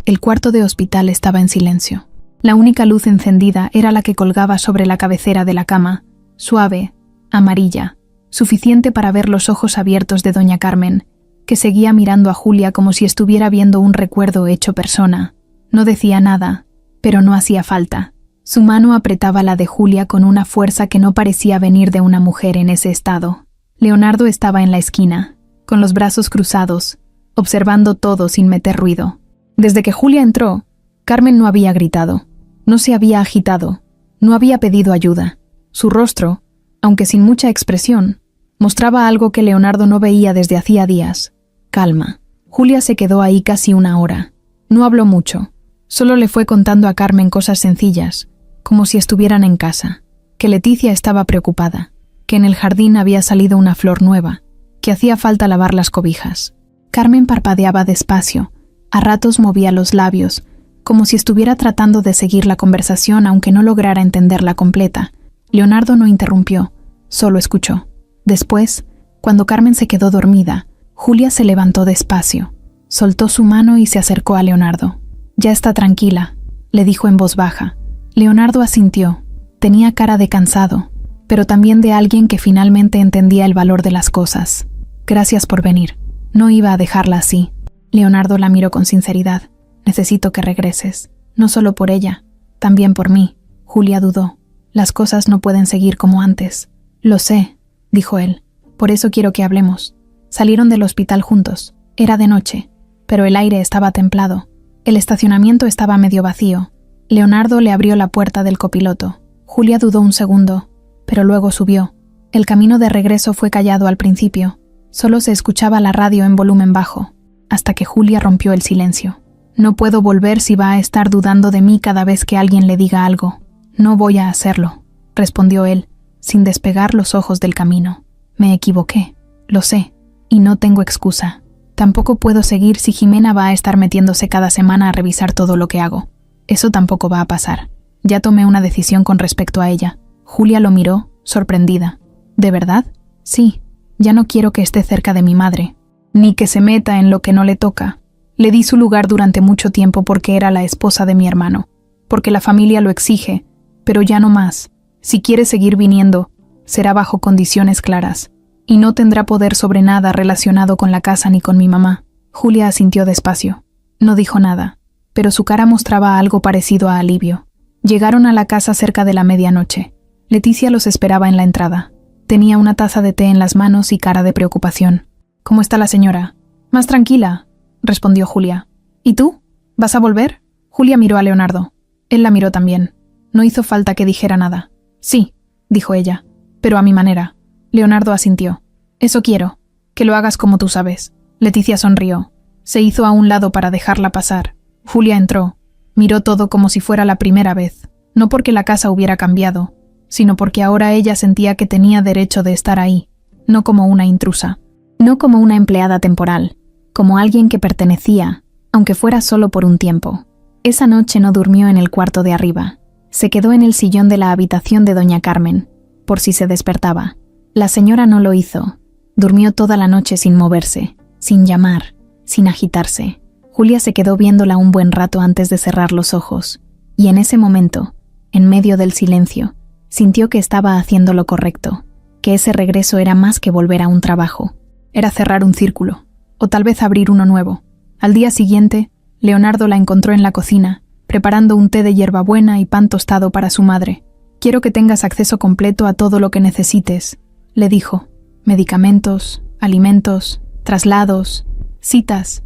El cuarto de hospital estaba en silencio. La única luz encendida era la que colgaba sobre la cabecera de la cama, suave, amarilla, suficiente para ver los ojos abiertos de doña Carmen, que seguía mirando a Julia como si estuviera viendo un recuerdo hecho persona. No decía nada, pero no hacía falta. Su mano apretaba la de Julia con una fuerza que no parecía venir de una mujer en ese estado. Leonardo estaba en la esquina, con los brazos cruzados, observando todo sin meter ruido. Desde que Julia entró, Carmen no había gritado, no se había agitado, no había pedido ayuda. Su rostro, aunque sin mucha expresión, mostraba algo que Leonardo no veía desde hacía días: calma. Julia se quedó ahí casi una hora. No habló mucho, solo le fue contando a Carmen cosas sencillas, como si estuvieran en casa, que Leticia estaba preocupada, que en el jardín había salido una flor nueva, que hacía falta lavar las cobijas. Carmen parpadeaba despacio, a ratos movía los labios, como si estuviera tratando de seguir la conversación aunque no lograra entenderla completa. Leonardo no interrumpió, solo escuchó. Después, cuando Carmen se quedó dormida, Julia se levantó despacio, soltó su mano y se acercó a Leonardo. «Ya está tranquila», le dijo en voz baja. Leonardo asintió. Tenía cara de cansado, pero también de alguien que finalmente entendía el valor de las cosas. «Gracias por venir. No iba a dejarla así». Leonardo la miró con sinceridad. «Necesito que regreses, no solo por ella, también por mí». Julia dudó. «Las cosas no pueden seguir como antes». «Lo sé», dijo él. «Por eso quiero que hablemos». Salieron del hospital juntos. Era de noche, pero el aire estaba templado. El estacionamiento estaba medio vacío. Leonardo le abrió la puerta del copiloto. Julia dudó un segundo, pero luego subió. El camino de regreso fue callado al principio. Solo se escuchaba la radio en volumen bajo, hasta que Julia rompió el silencio. «No puedo volver si va a estar dudando de mí cada vez que alguien le diga algo. No voy a hacerlo», respondió él, sin despegar los ojos del camino. «Me equivoqué, lo sé, y no tengo excusa. Tampoco puedo seguir si Jimena va a estar metiéndose cada semana a revisar todo lo que hago. Eso tampoco va a pasar. Ya tomé una decisión con respecto a ella». Julia lo miró, sorprendida. «¿De verdad?» «Sí, ya no quiero que esté cerca de mi madre, ni que se meta en lo que no le toca. Le di su lugar durante mucho tiempo porque era la esposa de mi hermano, porque la familia lo exige, pero ya no más. Si quiere seguir viniendo, será bajo condiciones claras, y no tendrá poder sobre nada relacionado con la casa ni con mi mamá». Julia asintió despacio. No dijo nada, pero su cara mostraba algo parecido a alivio. Llegaron a la casa cerca de la medianoche. Leticia los esperaba en la entrada. Tenía una taza de té en las manos y cara de preocupación. «¿Cómo está la señora?» «Más tranquila», respondió Julia. «¿Y tú? ¿Vas a volver?» Julia miró a Leonardo. Él la miró también. No hizo falta que dijera nada. «Sí», dijo ella, «pero a mi manera». Leonardo asintió. «Eso quiero, que lo hagas como tú sabes». Leticia sonrió. Se hizo a un lado para dejarla pasar. Julia entró. Miró todo como si fuera la primera vez. No porque la casa hubiera cambiado, sino porque ahora ella sentía que tenía derecho de estar ahí, no como una intrusa, no como una empleada temporal, como alguien que pertenecía, aunque fuera solo por un tiempo. Esa noche no durmió en el cuarto de arriba. Se quedó en el sillón de la habitación de doña Carmen, por si se despertaba. La señora no lo hizo. Durmió toda la noche sin moverse, sin llamar, sin agitarse. Julia se quedó viéndola un buen rato antes de cerrar los ojos, y en ese momento, en medio del silencio, sintió que estaba haciendo lo correcto, que ese regreso era más que volver a un trabajo. Era cerrar un círculo, o tal vez abrir uno nuevo. Al día siguiente, Leonardo la encontró en la cocina, preparando un té de hierbabuena y pan tostado para su madre. «Quiero que tengas acceso completo a todo lo que necesites», le dijo. «Medicamentos, alimentos, traslados, citas,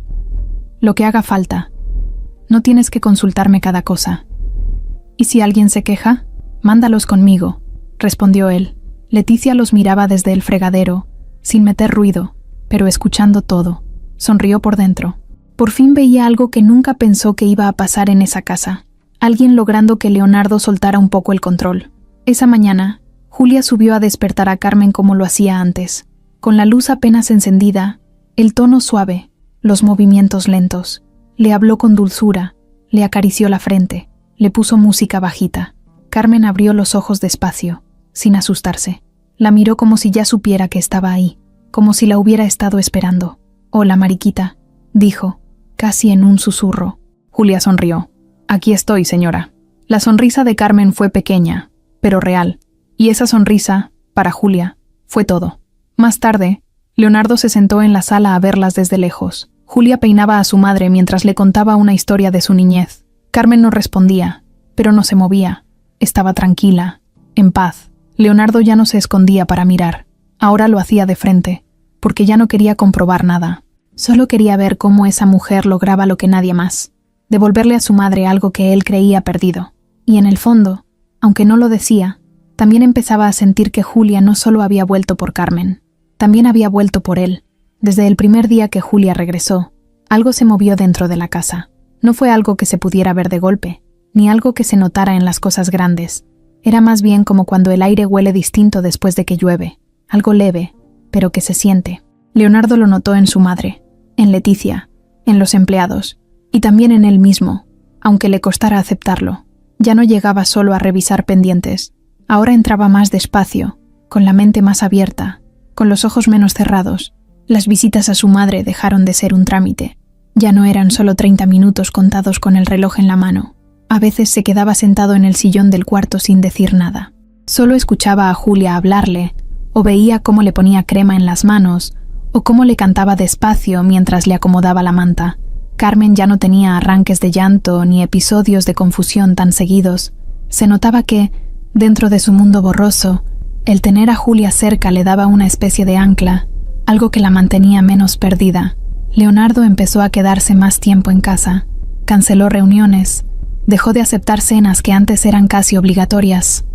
lo que haga falta. No tienes que consultarme cada cosa. ¿Y si alguien se queja? Mándalos conmigo», respondió él. Leticia los miraba desde el fregadero, sin meter ruido, pero escuchando todo. Sonrió por dentro. Por fin veía algo que nunca pensó que iba a pasar en esa casa. Alguien logrando que Leonardo soltara un poco el control. Esa mañana, Julia subió a despertar a Carmen como lo hacía antes, con la luz apenas encendida, el tono suave, los movimientos lentos. Le habló con dulzura, le acarició la frente, le puso música bajita. Carmen abrió los ojos despacio, sin asustarse. La miró como si ya supiera que estaba ahí, como si la hubiera estado esperando. «Hola, mariquita», dijo, casi en un susurro. Julia sonrió. «Aquí estoy, señora». La sonrisa de Carmen fue pequeña, pero real, y esa sonrisa, para Julia, fue todo. Más tarde, Leonardo se sentó en la sala a verlas desde lejos. Julia peinaba a su madre mientras le contaba una historia de su niñez. Carmen no respondía, pero no se movía. Estaba tranquila, en paz. Leonardo ya no se escondía para mirar. Ahora lo hacía de frente, porque ya no quería comprobar nada. Solo quería ver cómo esa mujer lograba lo que nadie más, devolverle a su madre algo que él creía perdido. Y en el fondo, aunque no lo decía, también empezaba a sentir que Julia no solo había vuelto por Carmen, también había vuelto por él. Desde el primer día que Julia regresó, algo se movió dentro de la casa. No fue algo que se pudiera ver de golpe, ni algo que se notara en las cosas grandes. Era más bien como cuando el aire huele distinto después de que llueve, algo leve, pero que se siente. Leonardo lo notó en su madre, en Leticia, en los empleados, y también en él mismo, aunque le costara aceptarlo. Ya no llegaba solo a revisar pendientes, ahora entraba más despacio, con la mente más abierta, con los ojos menos cerrados. Las visitas a su madre dejaron de ser un trámite. Ya no eran solo 30 minutos contados con el reloj en la mano. A veces se quedaba sentado en el sillón del cuarto sin decir nada. Solo escuchaba a Julia hablarle, o veía cómo le ponía crema en las manos, o cómo le cantaba despacio mientras le acomodaba la manta. Carmen ya no tenía arranques de llanto ni episodios de confusión tan seguidos. Se notaba que, dentro de su mundo borroso, el tener a Julia cerca le daba una especie de ancla, algo que la mantenía menos perdida. Leonardo empezó a quedarse más tiempo en casa, canceló reuniones, dejó de aceptar cenas que antes eran casi obligatorias.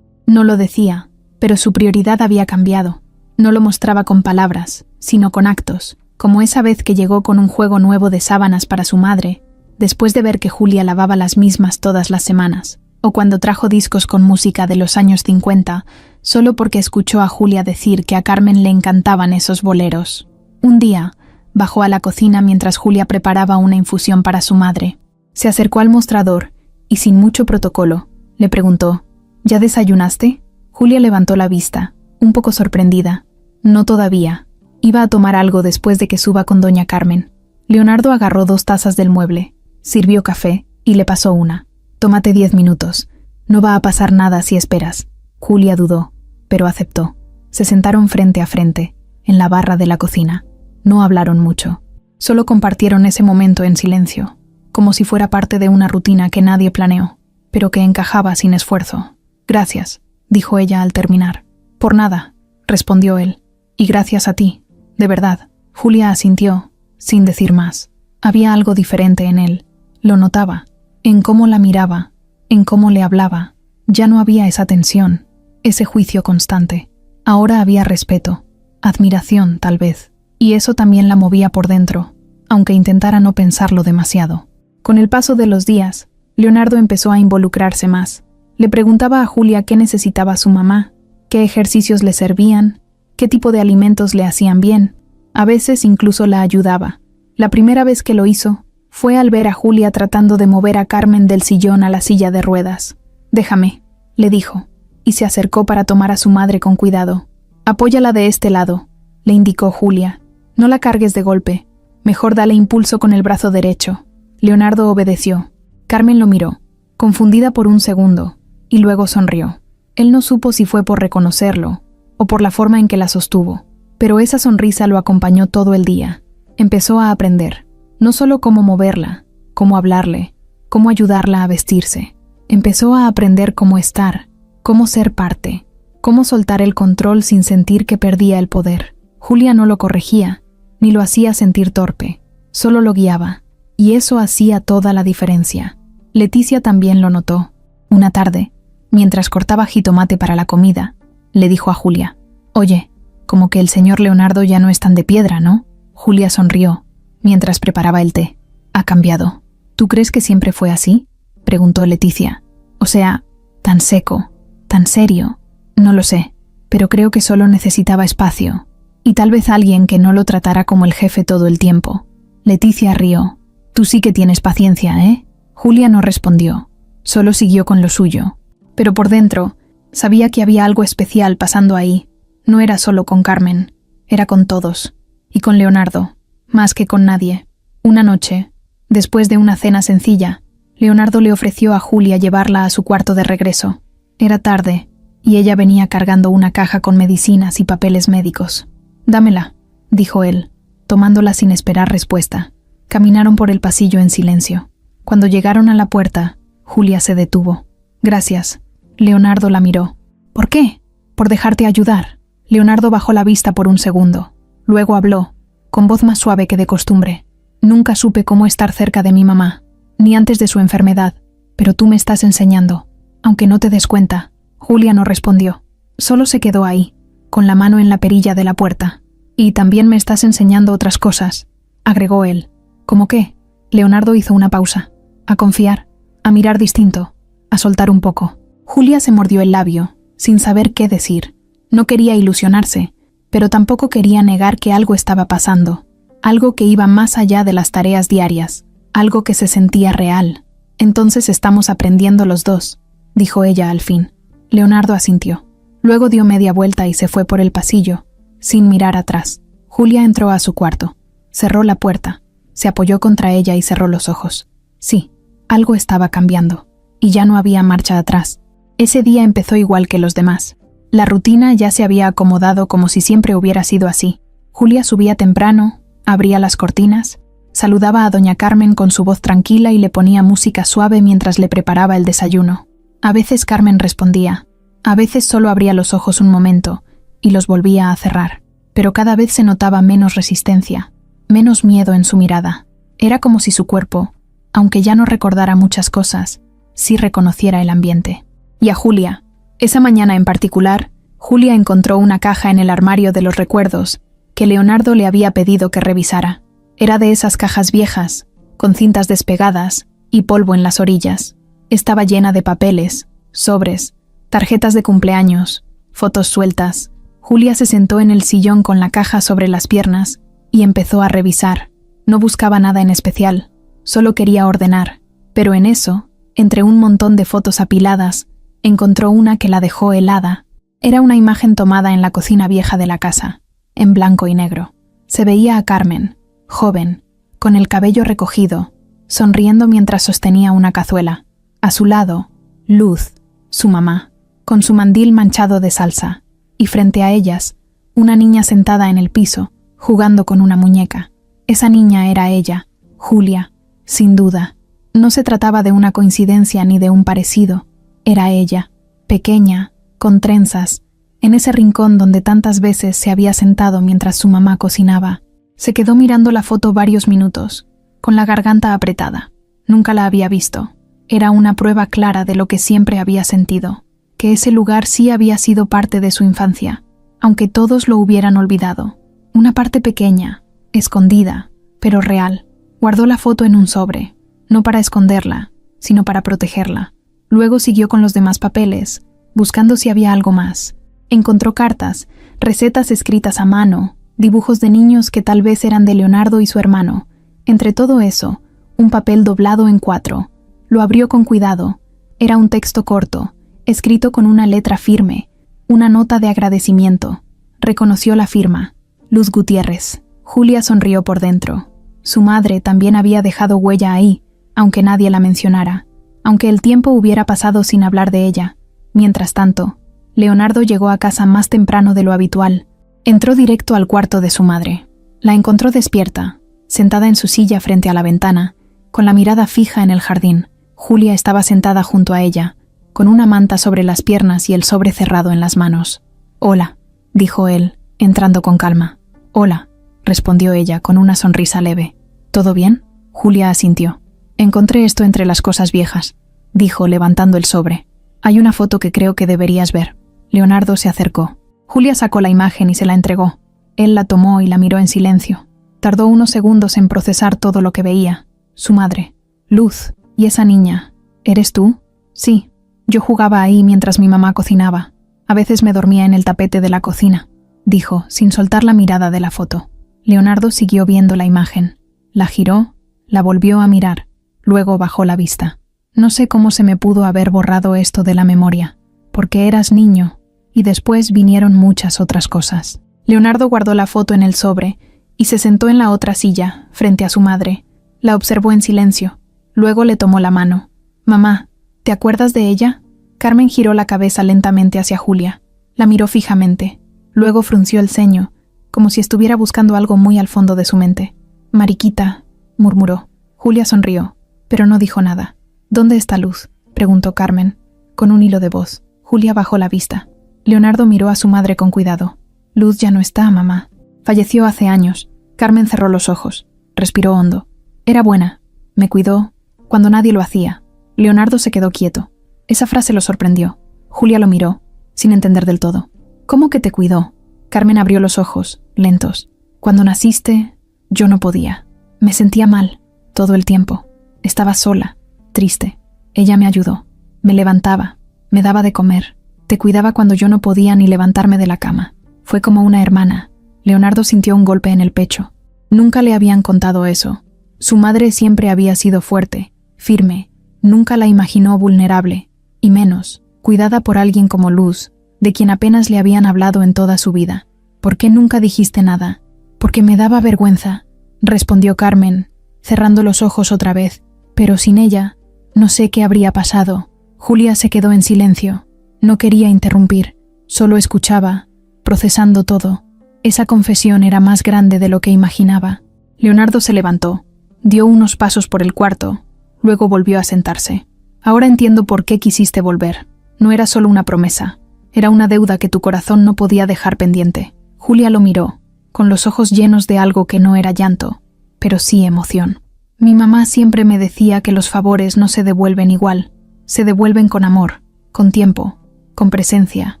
No lo decía, pero su prioridad había cambiado. No lo mostraba con palabras, sino con actos, como esa vez que llegó con un juego nuevo de sábanas para su madre, después de ver que Julia lavaba las mismas todas las semanas, o cuando trajo discos con música de los años 50, solo porque escuchó a Julia decir que a Carmen le encantaban esos boleros. Un día, bajó a la cocina mientras Julia preparaba una infusión para su madre. Se acercó al mostrador y, sin mucho protocolo, le preguntó: «¿Ya desayunaste?». Julia levantó la vista, un poco sorprendida. «No todavía. Iba a tomar algo después de que suba con doña Carmen». Leonardo agarró 2 tazas del mueble, sirvió café y le pasó una. «Tómate 10 minutos. No va a pasar nada si esperas». Julia dudó, pero aceptó. Se sentaron frente a frente, en la barra de la cocina. No hablaron mucho. Solo compartieron ese momento en silencio, como si fuera parte de una rutina que nadie planeó, pero que encajaba sin esfuerzo. «Gracias», dijo ella al terminar. «Por nada», respondió él. «Y gracias a ti, de verdad». Julia asintió, sin decir más. Había algo diferente en él. Lo notaba, en cómo la miraba, en cómo le hablaba. Ya no había esa tensión, ese juicio constante. Ahora había respeto, admiración tal vez, y eso también la movía por dentro, aunque intentara no pensarlo demasiado. Con el paso de los días, Leonardo empezó a involucrarse más. Le preguntaba a Julia qué necesitaba su mamá, qué ejercicios le servían, qué tipo de alimentos le hacían bien. A veces incluso la ayudaba. La primera vez que lo hizo fue al ver a Julia tratando de mover a Carmen del sillón a la silla de ruedas. «Déjame», le dijo, y se acercó para tomar a su madre con cuidado. «Apóyala de este lado», le indicó Julia. «No la cargues de golpe. Mejor dale impulso con el brazo derecho». Leonardo obedeció. Carmen lo miró, confundida por un segundo, y luego sonrió. Él no supo si fue por reconocerlo o por la forma en que la sostuvo, pero esa sonrisa lo acompañó todo el día. Empezó a aprender, no solo cómo moverla, cómo hablarle, cómo ayudarla a vestirse. Empezó a aprender cómo estar, cómo ser parte, cómo soltar el control sin sentir que perdía el poder. Julia no lo corregía, ni lo hacía sentir torpe, solo lo guiaba, y eso hacía toda la diferencia. Leticia también lo notó. Una tarde, mientras cortaba jitomate para la comida, le dijo a Julia: «Oye, como que el señor Leonardo ya no es tan de piedra, ¿no?». Julia sonrió, mientras preparaba el té. «Ha cambiado». «¿Tú crees que siempre fue así?», preguntó Leticia. «O sea, tan seco, tan serio». «No lo sé, pero creo que solo necesitaba espacio, y tal vez alguien que no lo tratara como el jefe todo el tiempo». Leticia rió. «Tú sí que tienes paciencia, ¿eh?». Julia no respondió, solo siguió con lo suyo. Pero por dentro, sabía que había algo especial pasando ahí. No era solo con Carmen, era con todos. Y con Leonardo, más que con nadie. Una noche, después de una cena sencilla, Leonardo le ofreció a Julia llevarla a su cuarto de regreso. Era tarde, y ella venía cargando una caja con medicinas y papeles médicos. «Dámela», dijo él, tomándola sin esperar respuesta. Caminaron por el pasillo en silencio. Cuando llegaron a la puerta, Julia se detuvo. «Gracias». Leonardo la miró. «¿Por qué?». «Por dejarte ayudar». Leonardo bajó la vista por un segundo. Luego habló, con voz más suave que de costumbre. «Nunca supe cómo estar cerca de mi mamá, ni antes de su enfermedad, pero tú me estás enseñando, aunque no te des cuenta». Julia no respondió. Solo se quedó ahí, con la mano en la perilla de la puerta. «Y también me estás enseñando otras cosas», agregó él. «¿Cómo qué?». Leonardo hizo una pausa. «A confiar, a mirar distinto, a soltar un poco». Julia se mordió el labio, sin saber qué decir. No quería ilusionarse, pero tampoco quería negar que algo estaba pasando, algo que iba más allá de las tareas diarias, algo que se sentía real. «Entonces estamos aprendiendo los dos», dijo ella al fin. Leonardo asintió. Luego dio media vuelta y se fue por el pasillo, sin mirar atrás. Julia entró a su cuarto, cerró la puerta, se apoyó contra ella y cerró los ojos. Sí, algo estaba cambiando, y ya no había marcha atrás. Ese día empezó igual que los demás. La rutina ya se había acomodado como si siempre hubiera sido así. Julia subía temprano, abría las cortinas, saludaba a doña Carmen con su voz tranquila y le ponía música suave mientras le preparaba el desayuno. A veces Carmen respondía, a veces solo abría los ojos un momento y los volvía a cerrar, pero cada vez se notaba menos resistencia, menos miedo en su mirada. Era como si su cuerpo, aunque ya no recordara muchas cosas, sí reconociera el ambiente. Y a Julia, esa mañana en particular, Julia encontró una caja en el armario de los recuerdos que Leonardo le había pedido que revisara. Era de esas cajas viejas, con cintas despegadas y polvo en las orillas. Estaba llena de papeles, sobres, tarjetas de cumpleaños, fotos sueltas. Julia se sentó en el sillón con la caja sobre las piernas y empezó a revisar. No buscaba nada en especial, solo quería ordenar, pero en eso, entre un montón de fotos apiladas, encontró una que la dejó helada. Era una imagen tomada en la cocina vieja de la casa, en blanco y negro. Se veía a Carmen, joven, con el cabello recogido, sonriendo mientras sostenía una cazuela. A su lado, Luz, su mamá, con su mandil manchado de salsa, y frente a ellas, una niña sentada en el piso, jugando con una muñeca. Esa niña era ella, Julia, sin duda. No se trataba de una coincidencia ni de un parecido. Era ella, pequeña, con trenzas, en ese rincón donde tantas veces se había sentado mientras su mamá cocinaba. Se quedó mirando la foto varios minutos, con la garganta apretada. Nunca la había visto. Era una prueba clara de lo que siempre había sentido, que ese lugar sí había sido parte de su infancia, aunque todos lo hubieran olvidado. Una parte pequeña, escondida, pero real. Guardó la foto en un sobre, no para esconderla, sino para protegerla. Luego siguió con los demás papeles, buscando si había algo más. Encontró cartas, recetas escritas a mano, dibujos de niños que tal vez eran de Leonardo y su hermano. Entre todo eso, un papel doblado en 4. Lo abrió con cuidado. Era un texto corto, escrito con una letra firme, una nota de agradecimiento. Reconoció la firma. Luz Gutiérrez. Julia sonrió por dentro. Su madre también había dejado huella ahí, aunque nadie la mencionara, aunque el tiempo hubiera pasado sin hablar de ella. Mientras tanto, Leonardo llegó a casa más temprano de lo habitual. Entró directo al cuarto de su madre. La encontró despierta, sentada en su silla frente a la ventana, con la mirada fija en el jardín. Julia estaba sentada junto a ella, con una manta sobre las piernas y el sobre cerrado en las manos. «Hola», dijo él, entrando con calma. «Hola», respondió ella con una sonrisa leve. «¿Todo bien?». Julia asintió. «Encontré esto entre las cosas viejas», dijo levantando el sobre. «Hay una foto que creo que deberías ver». Leonardo se acercó. Julia sacó la imagen y se la entregó. Él la tomó y la miró en silencio. Tardó unos segundos en procesar todo lo que veía. Su madre. Luz. ¿Y esa niña? ¿Eres tú? Sí. Yo jugaba ahí mientras mi mamá cocinaba. A veces me dormía en el tapete de la cocina, dijo, sin soltar la mirada de la foto. Leonardo siguió viendo la imagen. La giró, la volvió a mirar. Luego bajó la vista. No sé cómo se me pudo haber borrado esto de la memoria, porque eras niño, y después vinieron muchas otras cosas. Leonardo guardó la foto en el sobre y se sentó en la otra silla, frente a su madre. La observó en silencio. Luego le tomó la mano. «Mamá, ¿te acuerdas de ella?». Carmen giró la cabeza lentamente hacia Julia. La miró fijamente. Luego frunció el ceño, como si estuviera buscando algo muy al fondo de su mente. «Mariquita», murmuró. Julia sonrió, pero no dijo nada. «¿Dónde está Luz?», preguntó Carmen, con un hilo de voz. Julia bajó la vista. Leonardo miró a su madre con cuidado. «Luz ya no está, mamá. Falleció hace años». Carmen cerró los ojos. Respiró hondo. «Era buena. Me cuidó cuando nadie lo hacía». Leonardo se quedó quieto. Esa frase lo sorprendió. Julia lo miró, sin entender del todo. «¿Cómo que te cuidó?». Carmen abrió los ojos, lentos. «Cuando naciste, yo no podía. Me sentía mal, todo el tiempo. Estaba sola, triste. Ella me ayudó. Me levantaba, me daba de comer. Te cuidaba cuando yo no podía ni levantarme de la cama. Fue como una hermana». Leonardo sintió un golpe en el pecho. Nunca le habían contado eso. Su madre siempre había sido fuerte, firme. Nunca la imaginó vulnerable, y menos, cuidada por alguien como Luz, de quien apenas le habían hablado en toda su vida. «¿Por qué nunca dijiste nada?». «Porque me daba vergüenza», respondió Carmen, cerrando los ojos otra vez. «Pero sin ella, no sé qué habría pasado». Julia se quedó en silencio. No quería interrumpir, solo escuchaba, procesando todo. Esa confesión era más grande de lo que imaginaba. Leonardo se levantó, dio unos pasos por el cuarto, luego volvió a sentarse. «Ahora entiendo por qué quisiste volver. No era solo una promesa, era una deuda que tu corazón no podía dejar pendiente». Julia lo miró, con los ojos llenos de algo que no era llanto, pero sí emoción. «Mi mamá siempre me decía que los favores no se devuelven igual, se devuelven con amor, con tiempo, con presencia.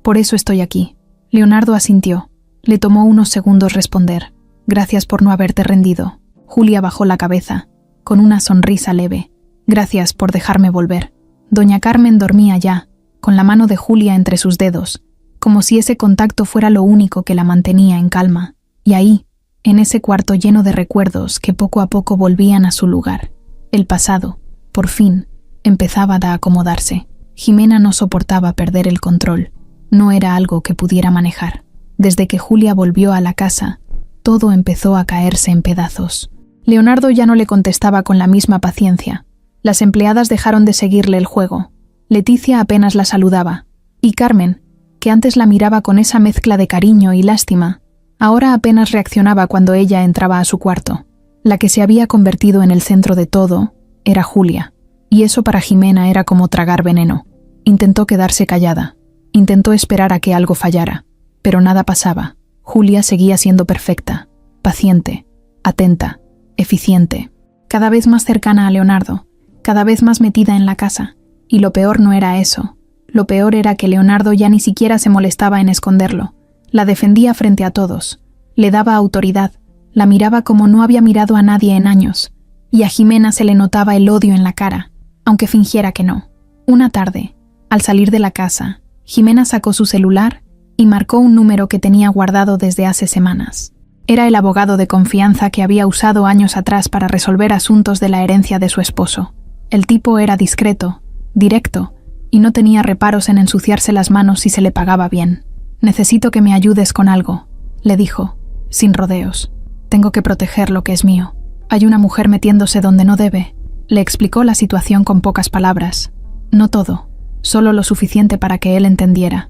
Por eso estoy aquí». Leonardo asintió. Le tomó unos segundos responder. «Gracias por no haberte rendido». Julia bajó la cabeza, con una sonrisa leve. «Gracias por dejarme volver». Doña Carmen dormía ya, con la mano de Julia entre sus dedos, como si ese contacto fuera lo único que la mantenía en calma. Y ahí, en ese cuarto lleno de recuerdos que poco a poco volvían a su lugar, el pasado, por fin, empezaba a acomodarse. Jimena no soportaba perder el control. No era algo que pudiera manejar. Desde que Julia volvió a la casa, todo empezó a caerse en pedazos. Leonardo ya no le contestaba con la misma paciencia. Las empleadas dejaron de seguirle el juego. Leticia apenas la saludaba. Y Carmen, que antes la miraba con esa mezcla de cariño y lástima, ahora apenas reaccionaba cuando ella entraba a su cuarto. La que se había convertido en el centro de todo era Julia. Y eso para Jimena era como tragar veneno. Intentó quedarse callada. Intentó esperar a que algo fallara. Pero nada pasaba. Julia seguía siendo perfecta, paciente, atenta, eficiente, cada vez más cercana a Leonardo, cada vez más metida en la casa. Y lo peor no era eso. Lo peor era que Leonardo ya ni siquiera se molestaba en esconderlo. La defendía frente a todos. Le daba autoridad. La miraba como no había mirado a nadie en años. Y a Jimena se le notaba el odio en la cara, aunque fingiera que no. Una tarde, al salir de la casa, Jimena sacó su celular y marcó un número que tenía guardado desde hace semanas. Era el abogado de confianza que había usado años atrás para resolver asuntos de la herencia de su esposo. El tipo era discreto, directo, y no tenía reparos en ensuciarse las manos si se le pagaba bien. «Necesito que me ayudes con algo», le dijo, sin rodeos. «Tengo que proteger lo que es mío. Hay una mujer metiéndose donde no debe». Le explicó la situación con pocas palabras. No todo, solo lo suficiente para que él entendiera.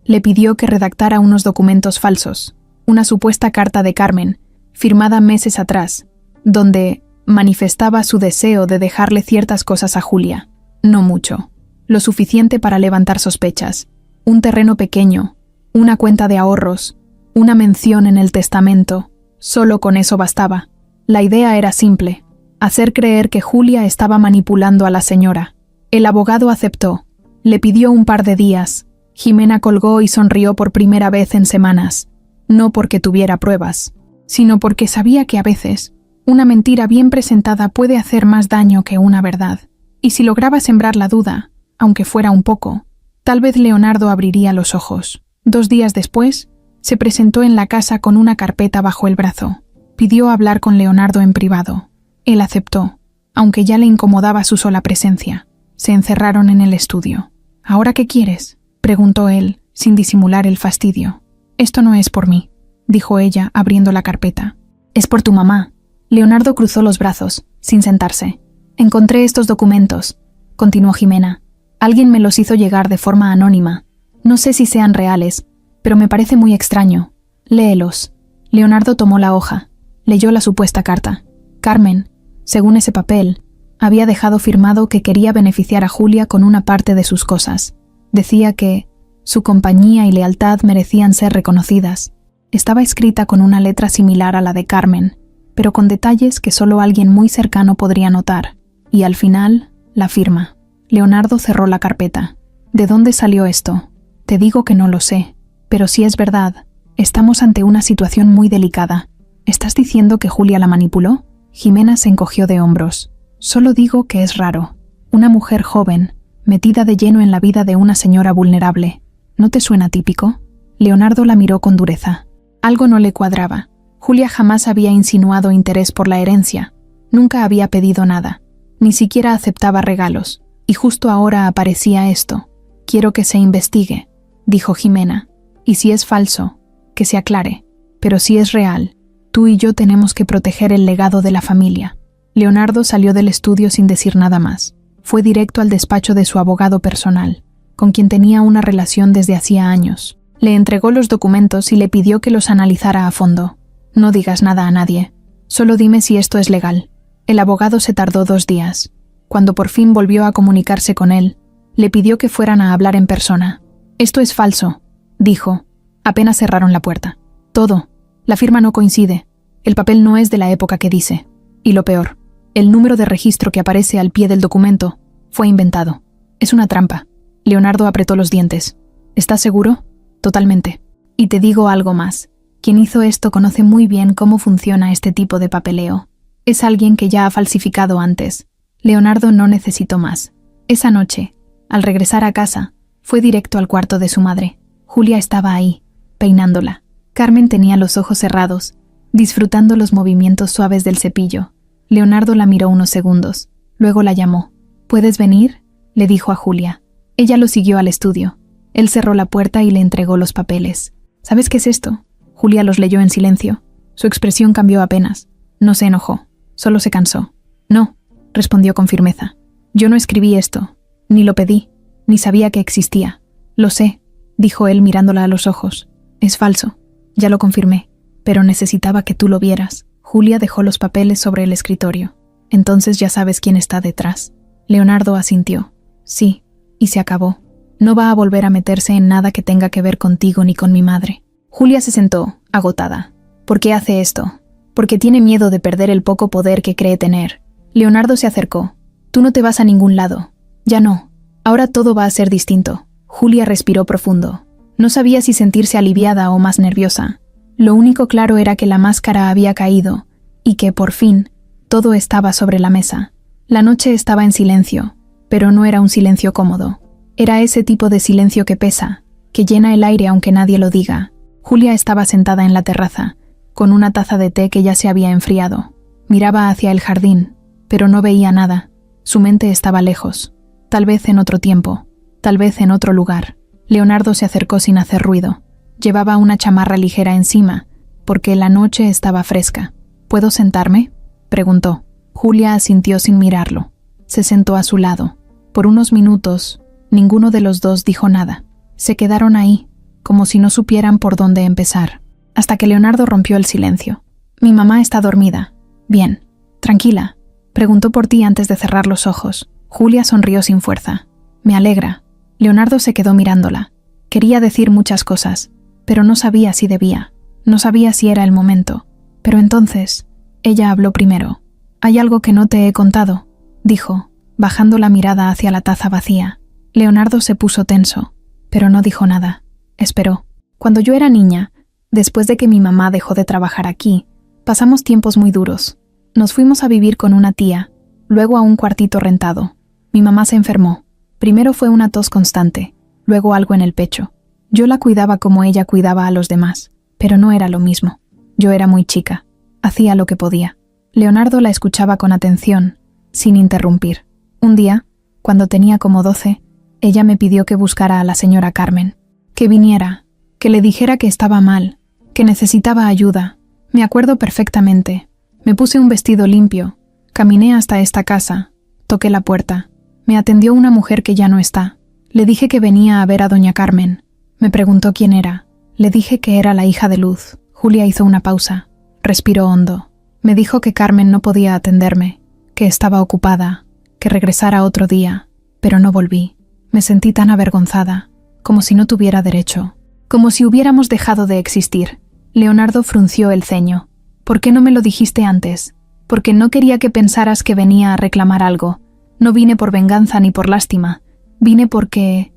Le pidió que redactara unos documentos falsos, una supuesta carta de Carmen, firmada meses atrás, donde manifestaba su deseo de dejarle ciertas cosas a Julia. No mucho, lo suficiente para levantar sospechas. Un terreno pequeño, una cuenta de ahorros, una mención en el testamento. Solo con eso bastaba. La idea era simple: hacer creer que Julia estaba manipulando a la señora. El abogado aceptó. Le pidió un par de días. Jimena colgó y sonrió por primera vez en semanas. No porque tuviera pruebas, sino porque sabía que a veces una mentira bien presentada puede hacer más daño que una verdad. Y si lograba sembrar la duda, aunque fuera un poco, tal vez Leonardo abriría los ojos. 2 días después, se presentó en la casa con una carpeta bajo el brazo. Pidió hablar con Leonardo en privado. Él aceptó, aunque ya le incomodaba su sola presencia. Se encerraron en el estudio. «¿Ahora qué quieres?», preguntó él, sin disimular el fastidio. «Esto no es por mí», dijo ella, abriendo la carpeta. «Es por tu mamá». Leonardo cruzó los brazos, sin sentarse. «Encontré estos documentos», continuó Jimena. «Alguien me los hizo llegar de forma anónima. No sé si sean reales, pero me parece muy extraño. Léelos». Leonardo tomó la hoja. Leyó la supuesta carta. Carmen, según ese papel, había dejado firmado que quería beneficiar a Julia con una parte de sus cosas. Decía que su compañía y lealtad merecían ser reconocidas. Estaba escrita con una letra similar a la de Carmen, pero con detalles que solo alguien muy cercano podría notar. Y al final, la firma. Leonardo cerró la carpeta. «¿De dónde salió esto?». «Te digo que no lo sé, pero si es verdad, estamos ante una situación muy delicada». «¿Estás diciendo que Julia la manipuló?». Jimena se encogió de hombros. «Solo digo que es raro. Una mujer joven, metida de lleno en la vida de una señora vulnerable. ¿No te suena típico?». Leonardo la miró con dureza. Algo no le cuadraba. Julia jamás había insinuado interés por la herencia. Nunca había pedido nada. Ni siquiera aceptaba regalos. Y justo ahora aparecía esto. «Quiero que se investigue», dijo Jimena. «Y si es falso, que se aclare. Pero si es real, tú y yo tenemos que proteger el legado de la familia». Leonardo salió del estudio sin decir nada más. Fue directo al despacho de su abogado personal, con quien tenía una relación desde hacía años. Le entregó los documentos y le pidió que los analizara a fondo. «No digas nada a nadie. Solo dime si esto es legal». El abogado se tardó 2 días. Cuando por fin volvió a comunicarse con él, le pidió que fueran a hablar en persona. «Esto es falso», dijo. Apenas cerraron la puerta. «Todo. La firma no coincide. El papel no es de la época que dice. Y lo peor, el número de registro que aparece al pie del documento fue inventado. Es una trampa». Leonardo apretó los dientes. «¿Estás seguro?». «Totalmente. Y te digo algo más. Quien hizo esto conoce muy bien cómo funciona este tipo de papeleo. Es alguien que ya ha falsificado antes». Leonardo no necesitó más. Esa noche, al regresar a casa, fue directo al cuarto de su madre. Julia estaba ahí, peinándola. Carmen tenía los ojos cerrados, disfrutando los movimientos suaves del cepillo. Leonardo la miró unos segundos. Luego la llamó. «¿Puedes venir?», le dijo a Julia. Ella lo siguió al estudio. Él cerró la puerta y le entregó los papeles. «¿Sabes qué es esto?». Julia los leyó en silencio. Su expresión cambió apenas. No se enojó, solo se cansó. «No», respondió con firmeza. «Yo no escribí esto, ni lo pedí, ni sabía que existía». «Lo sé», dijo él mirándola a los ojos. «Es falso, ya lo confirmé, pero necesitaba que tú lo vieras». Julia dejó los papeles sobre el escritorio. «Entonces ya sabes quién está detrás». Leonardo asintió. «Sí, y se acabó. No va a volver a meterse en nada que tenga que ver contigo ni con mi madre». Julia se sentó, agotada. ¿Por qué hace esto? Porque tiene miedo de perder el poco poder que cree tener. Leonardo se acercó. «Tú no te vas a ningún lado». «Ya no. Ahora todo va a ser distinto». Julia respiró profundo. No sabía si sentirse aliviada o más nerviosa. Lo único claro era que la máscara había caído y que, por fin, todo estaba sobre la mesa. La noche estaba en silencio. pero no era un silencio cómodo. Era ese tipo de silencio que pesa, que llena el aire aunque nadie lo diga. Julia estaba sentada en la terraza, con una taza de té que ya se había enfriado. Miraba hacia el jardín, pero no veía nada. Su mente estaba lejos, tal vez en otro tiempo, tal vez en otro lugar. Leonardo se acercó sin hacer ruido. Llevaba una chamarra ligera encima, porque la noche estaba fresca. ¿Puedo sentarme?, preguntó. Julia asintió sin mirarlo. Se sentó a su lado. Por unos minutos, ninguno de los dos dijo nada. Se quedaron ahí, como si no supieran por dónde empezar, hasta que Leonardo rompió el silencio. «Mi mamá está dormida». «Bien. Tranquila. Preguntó por ti antes de cerrar los ojos». Julia sonrió sin fuerza. «Me alegra». Leonardo se quedó mirándola. Quería decir muchas cosas, pero no sabía si debía. No sabía si era el momento. Pero entonces, ella habló primero. «Hay algo que no te he contado», dijo, bajando la mirada hacia la taza vacía. Leonardo se puso tenso, pero no dijo nada. Esperó. «Cuando yo era niña, después de que mi mamá dejó de trabajar aquí, pasamos tiempos muy duros. Nos fuimos a vivir con una tía, luego a un cuartito rentado. Mi mamá se enfermó. Primero fue una tos constante, luego algo en el pecho. Yo la cuidaba como ella cuidaba a los demás, pero no era lo mismo. Yo era muy chica. Hacía lo que podía». Leonardo la escuchaba con atención, sin interrumpir. Un día, cuando tenía como 12, ella me pidió que buscara a la señora Carmen, que viniera, que le dijera que estaba mal, que necesitaba ayuda. Me acuerdo perfectamente. Me puse un vestido limpio, caminé hasta esta casa, toqué la puerta. Me atendió una mujer que ya no está. Le dije que venía a ver a doña Carmen. Me preguntó quién era. Le dije que era la hija de Luz. Julia hizo una pausa. Respiró hondo. Me dijo que Carmen no podía atenderme, que estaba ocupada, que regresara otro día, pero no volví. Me sentí tan avergonzada, como si no tuviera derecho, como si hubiéramos dejado de existir. Leonardo frunció el ceño. «¿Por qué no me lo dijiste antes? Porque no quería que pensaras que venía a reclamar algo. No vine por venganza ni por lástima. Vine porque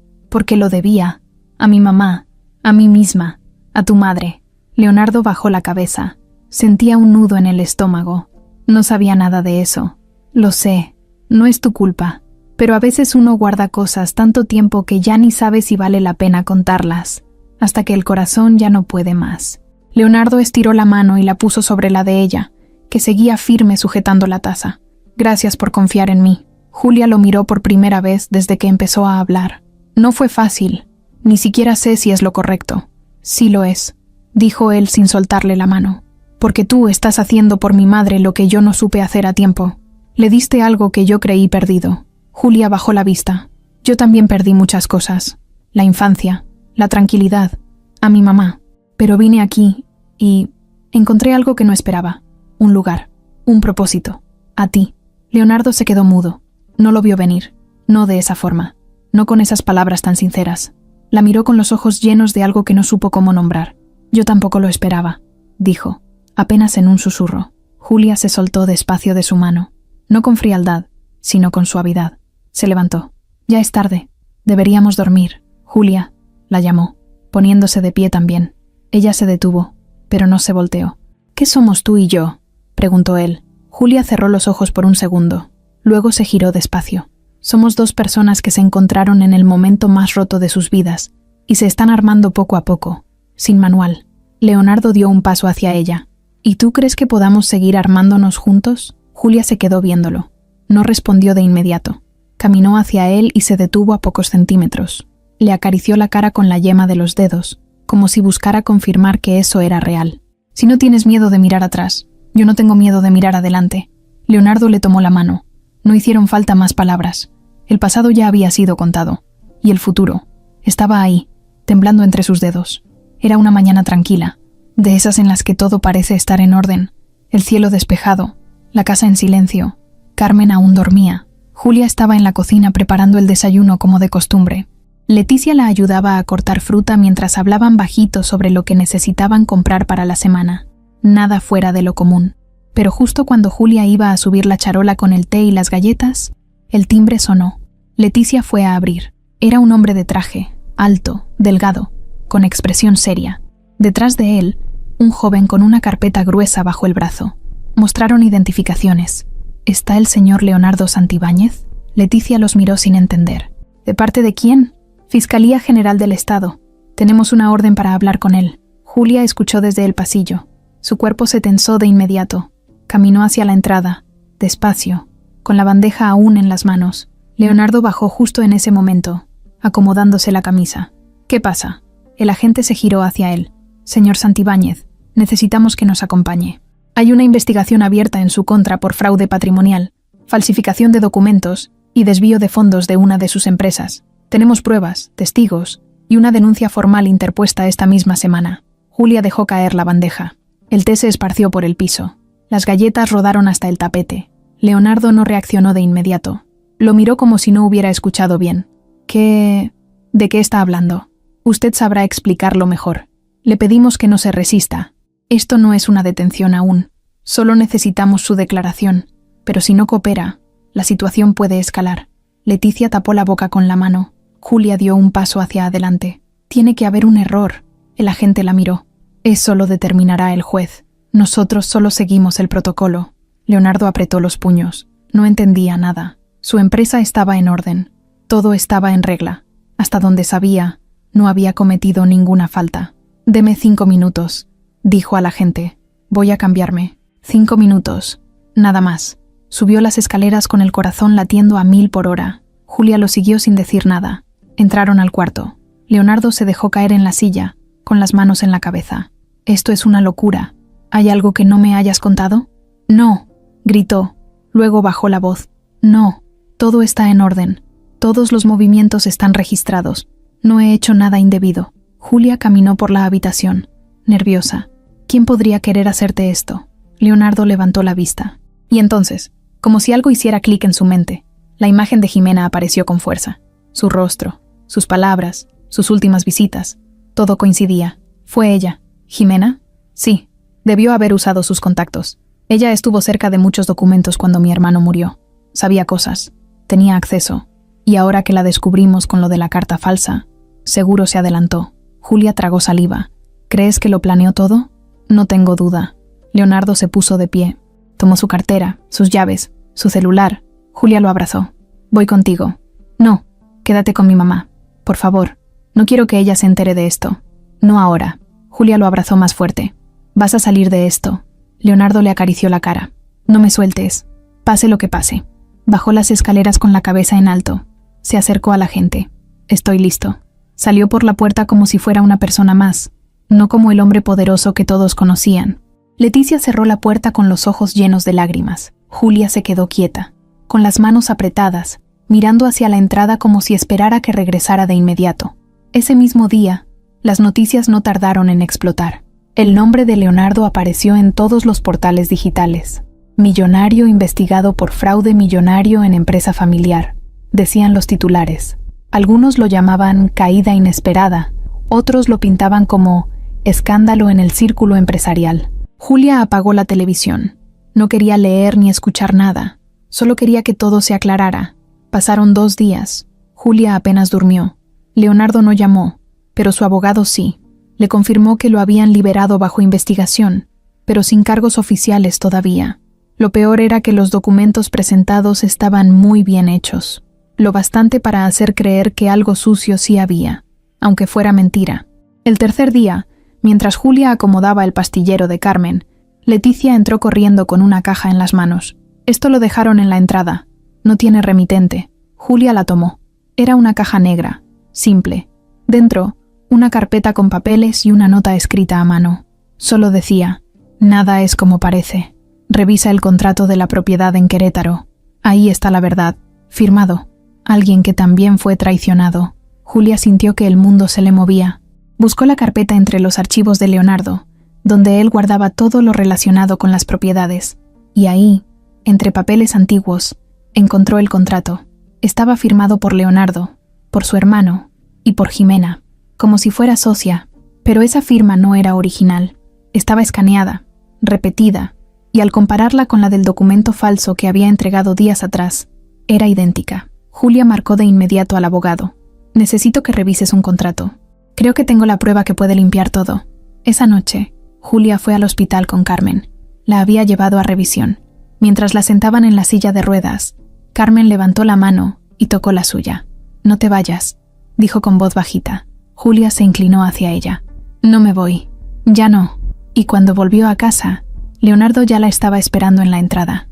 lo debía. A mi mamá, a mí misma, a tu madre». Leonardo bajó la cabeza. Sentía un nudo en el estómago. No sabía nada de eso. «Lo sé, no es tu culpa. Pero a veces uno guarda cosas tanto tiempo que ya ni sabe si vale la pena contarlas, hasta que el corazón ya no puede más». Leonardo estiró la mano y la puso sobre la de ella, que seguía firme sujetando la taza. «Gracias por confiar en mí». Julia lo miró por primera vez desde que empezó a hablar. «No fue fácil. Ni siquiera sé si es lo correcto». «Sí lo es», dijo él sin soltarle la mano. «Porque tú estás haciendo por mi madre lo que yo no supe hacer a tiempo. Le diste algo que yo creí perdido». Julia bajó la vista. «Yo también perdí muchas cosas. La infancia, la tranquilidad, a mi mamá. Pero vine aquí y encontré algo que no esperaba. Un lugar, un propósito. A ti». Leonardo se quedó mudo. No lo vio venir. No de esa forma. No con esas palabras tan sinceras. La miró con los ojos llenos de algo que no supo cómo nombrar. «Yo tampoco lo esperaba», dijo, apenas en un susurro. Julia se soltó despacio de su mano. No con frialdad, sino con suavidad. Se levantó. «Ya es tarde. Deberíamos dormir». «Julia», la llamó, poniéndose de pie también. Ella se detuvo, pero no se volteó. «¿Qué somos tú y yo?», preguntó él. Julia cerró los ojos por un segundo. Luego se giró despacio. «Somos dos personas que se encontraron en el momento más roto de sus vidas y se están armando poco a poco, sin manual». Leonardo dio un paso hacia ella. «¿Y tú crees que podamos seguir armándonos juntos?». Julia se quedó viéndolo. No respondió de inmediato. Caminó hacia él y se detuvo a pocos centímetros. Le acarició la cara con la yema de los dedos, como si buscara confirmar que eso era real. «Si no tienes miedo de mirar atrás, yo no tengo miedo de mirar adelante». Leonardo le tomó la mano. No hicieron falta más palabras. El pasado ya había sido contado. Y el futuro estaba ahí, temblando entre sus dedos. Era una mañana tranquila, de esas en las que todo parece estar en orden. El cielo despejado, la casa en silencio. Carmen aún dormía. Julia estaba en la cocina preparando el desayuno como de costumbre. Leticia la ayudaba a cortar fruta mientras hablaban bajito sobre lo que necesitaban comprar para la semana. Nada fuera de lo común. Pero justo cuando Julia iba a subir la charola con el té y las galletas, el timbre sonó. Leticia fue a abrir. Era un hombre de traje, alto, delgado, con expresión seria. Detrás de él, un joven con una carpeta gruesa bajo el brazo. Mostraron identificaciones. «¿Está el señor Leonardo Santibáñez?». Leticia los miró sin entender. ¿De parte de quién? Fiscalía General del Estado. Tenemos una orden para hablar con él. Julia escuchó desde el pasillo. Su cuerpo se tensó de inmediato. Caminó hacia la entrada, despacio, con la bandeja aún en las manos. Leonardo bajó justo en ese momento, acomodándose la camisa. ¿Qué pasa? El agente se giró hacia él. Señor Santibáñez, necesitamos que nos acompañe. Hay una investigación abierta en su contra por fraude patrimonial, falsificación de documentos y desvío de fondos de una de sus empresas. Tenemos pruebas, testigos y una denuncia formal interpuesta esta misma semana. Julia dejó caer la bandeja. El té se esparció por el piso. Las galletas rodaron hasta el tapete. Leonardo no reaccionó de inmediato. Lo miró como si no hubiera escuchado bien. ¿De qué está hablando? Usted sabrá explicarlo mejor. Le pedimos que no se resista. Esto no es una detención aún. Solo necesitamos su declaración. Pero si no coopera, la situación puede escalar. Leticia tapó la boca con la mano. Julia dio un paso hacia adelante. Tiene que haber un error. El agente la miró. Eso lo determinará el juez. Nosotros solo seguimos el protocolo. Leonardo apretó los puños. No entendía nada. Su empresa estaba en orden. Todo estaba en regla. Hasta donde sabía, no había cometido ninguna falta. Deme 5 minutos, dijo al agente. Voy a cambiarme. 5 minutos. Nada más. Subió las escaleras con el corazón latiendo a 1000 por hora. Julia lo siguió sin decir nada. Entraron al cuarto. Leonardo se dejó caer en la silla, con las manos en la cabeza. Esto es una locura. ¿Hay algo que no me hayas contado? No, gritó. Luego bajó la voz. No, todo está en orden. Todos los movimientos están registrados. No he hecho nada indebido. Julia caminó por la habitación, nerviosa. ¿Quién podría querer hacerte esto? Leonardo levantó la vista. Y entonces, como si algo hiciera clic en su mente, la imagen de Jimena apareció con fuerza. Su rostro, sus palabras, sus últimas visitas, todo coincidía. ¿Fue ella? ¿Jimena? Sí. Debió haber usado sus contactos. Ella estuvo cerca de muchos documentos cuando mi hermano murió. Sabía cosas. Tenía acceso. Y ahora que la descubrimos con lo de la carta falsa, seguro se adelantó. Julia tragó saliva. ¿Crees que lo planeó todo? No tengo duda. Leonardo se puso de pie. Tomó su cartera, sus llaves, su celular. Julia lo abrazó. Voy contigo. No, quédate con mi mamá. Por favor. No quiero que ella se entere de esto. No ahora. Julia lo abrazó más fuerte. Vas a salir de esto. Leonardo le acarició la cara. No me sueltes. Pase lo que pase. Bajó las escaleras con la cabeza en alto. Se acercó a la gente. Estoy listo. Salió por la puerta como si fuera una persona más, no como el hombre poderoso que todos conocían. Leticia cerró la puerta con los ojos llenos de lágrimas. Julia se quedó quieta, con las manos apretadas, mirando hacia la entrada como si esperara que regresara de inmediato. Ese mismo día, las noticias no tardaron en explotar. El nombre de Leonardo apareció en todos los portales digitales. Millonario investigado por fraude millonario en empresa familiar, decían los titulares. Algunos lo llamaban caída inesperada, otros lo pintaban como escándalo en el círculo empresarial. Julia apagó la televisión. No quería leer ni escuchar nada. Solo quería que todo se aclarara. Pasaron 2 días. Julia apenas durmió. Leonardo no llamó, pero su abogado sí. Le confirmó que lo habían liberado bajo investigación, pero sin cargos oficiales todavía. Lo peor era que los documentos presentados estaban muy bien hechos. Lo bastante para hacer creer que algo sucio sí había, aunque fuera mentira. El tercer día, mientras Julia acomodaba el pastillero de Carmen, Leticia entró corriendo con una caja en las manos. Esto lo dejaron en la entrada. No tiene remitente. Julia la tomó. Era una caja negra, simple. Dentro, una carpeta con papeles y una nota escrita a mano. Solo decía, nada es como parece. Revisa el contrato de la propiedad en Querétaro. Ahí está la verdad. Firmado. Alguien que también fue traicionado. Julia sintió que el mundo se le movía. Buscó la carpeta entre los archivos de Leonardo, donde él guardaba todo lo relacionado con las propiedades. Y ahí, entre papeles antiguos, encontró el contrato. Estaba firmado por Leonardo, por su hermano y por Jimena, como si fuera socia, pero esa firma no era original. Estaba escaneada, repetida, y al compararla con la del documento falso que había entregado días atrás, era idéntica. Julia marcó de inmediato al abogado. Necesito que revises un contrato. Creo que tengo la prueba que puede limpiar todo. Esa noche, Julia fue al hospital con Carmen. La había llevado a revisión. Mientras la sentaban en la silla de ruedas, Carmen levantó la mano y tocó la suya. «No te vayas», dijo con voz bajita. Julia se inclinó hacia ella. «No me voy. Ya no». Y cuando volvió a casa, Leonardo ya la estaba esperando en la entrada.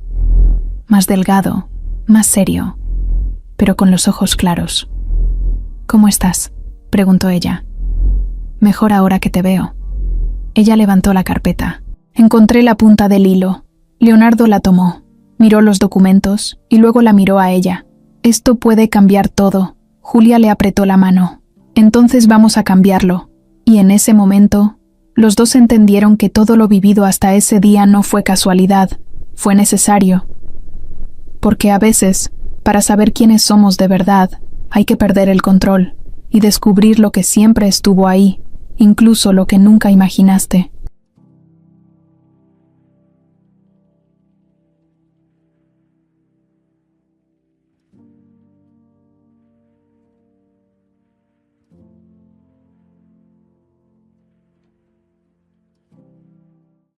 Más delgado, más serio, pero con los ojos claros. «¿Cómo estás?», preguntó ella. «Mejor ahora que te veo». Ella levantó la carpeta. «Encontré la punta del hilo». Leonardo la tomó, miró los documentos y luego la miró a ella. «Esto puede cambiar todo». Julia le apretó la mano. «Entonces vamos a cambiarlo». Y en ese momento, los dos entendieron que todo lo vivido hasta ese día no fue casualidad, fue necesario. Porque a veces, para saber quiénes somos de verdad, hay que perder el control y descubrir lo que siempre estuvo ahí, incluso lo que nunca imaginaste.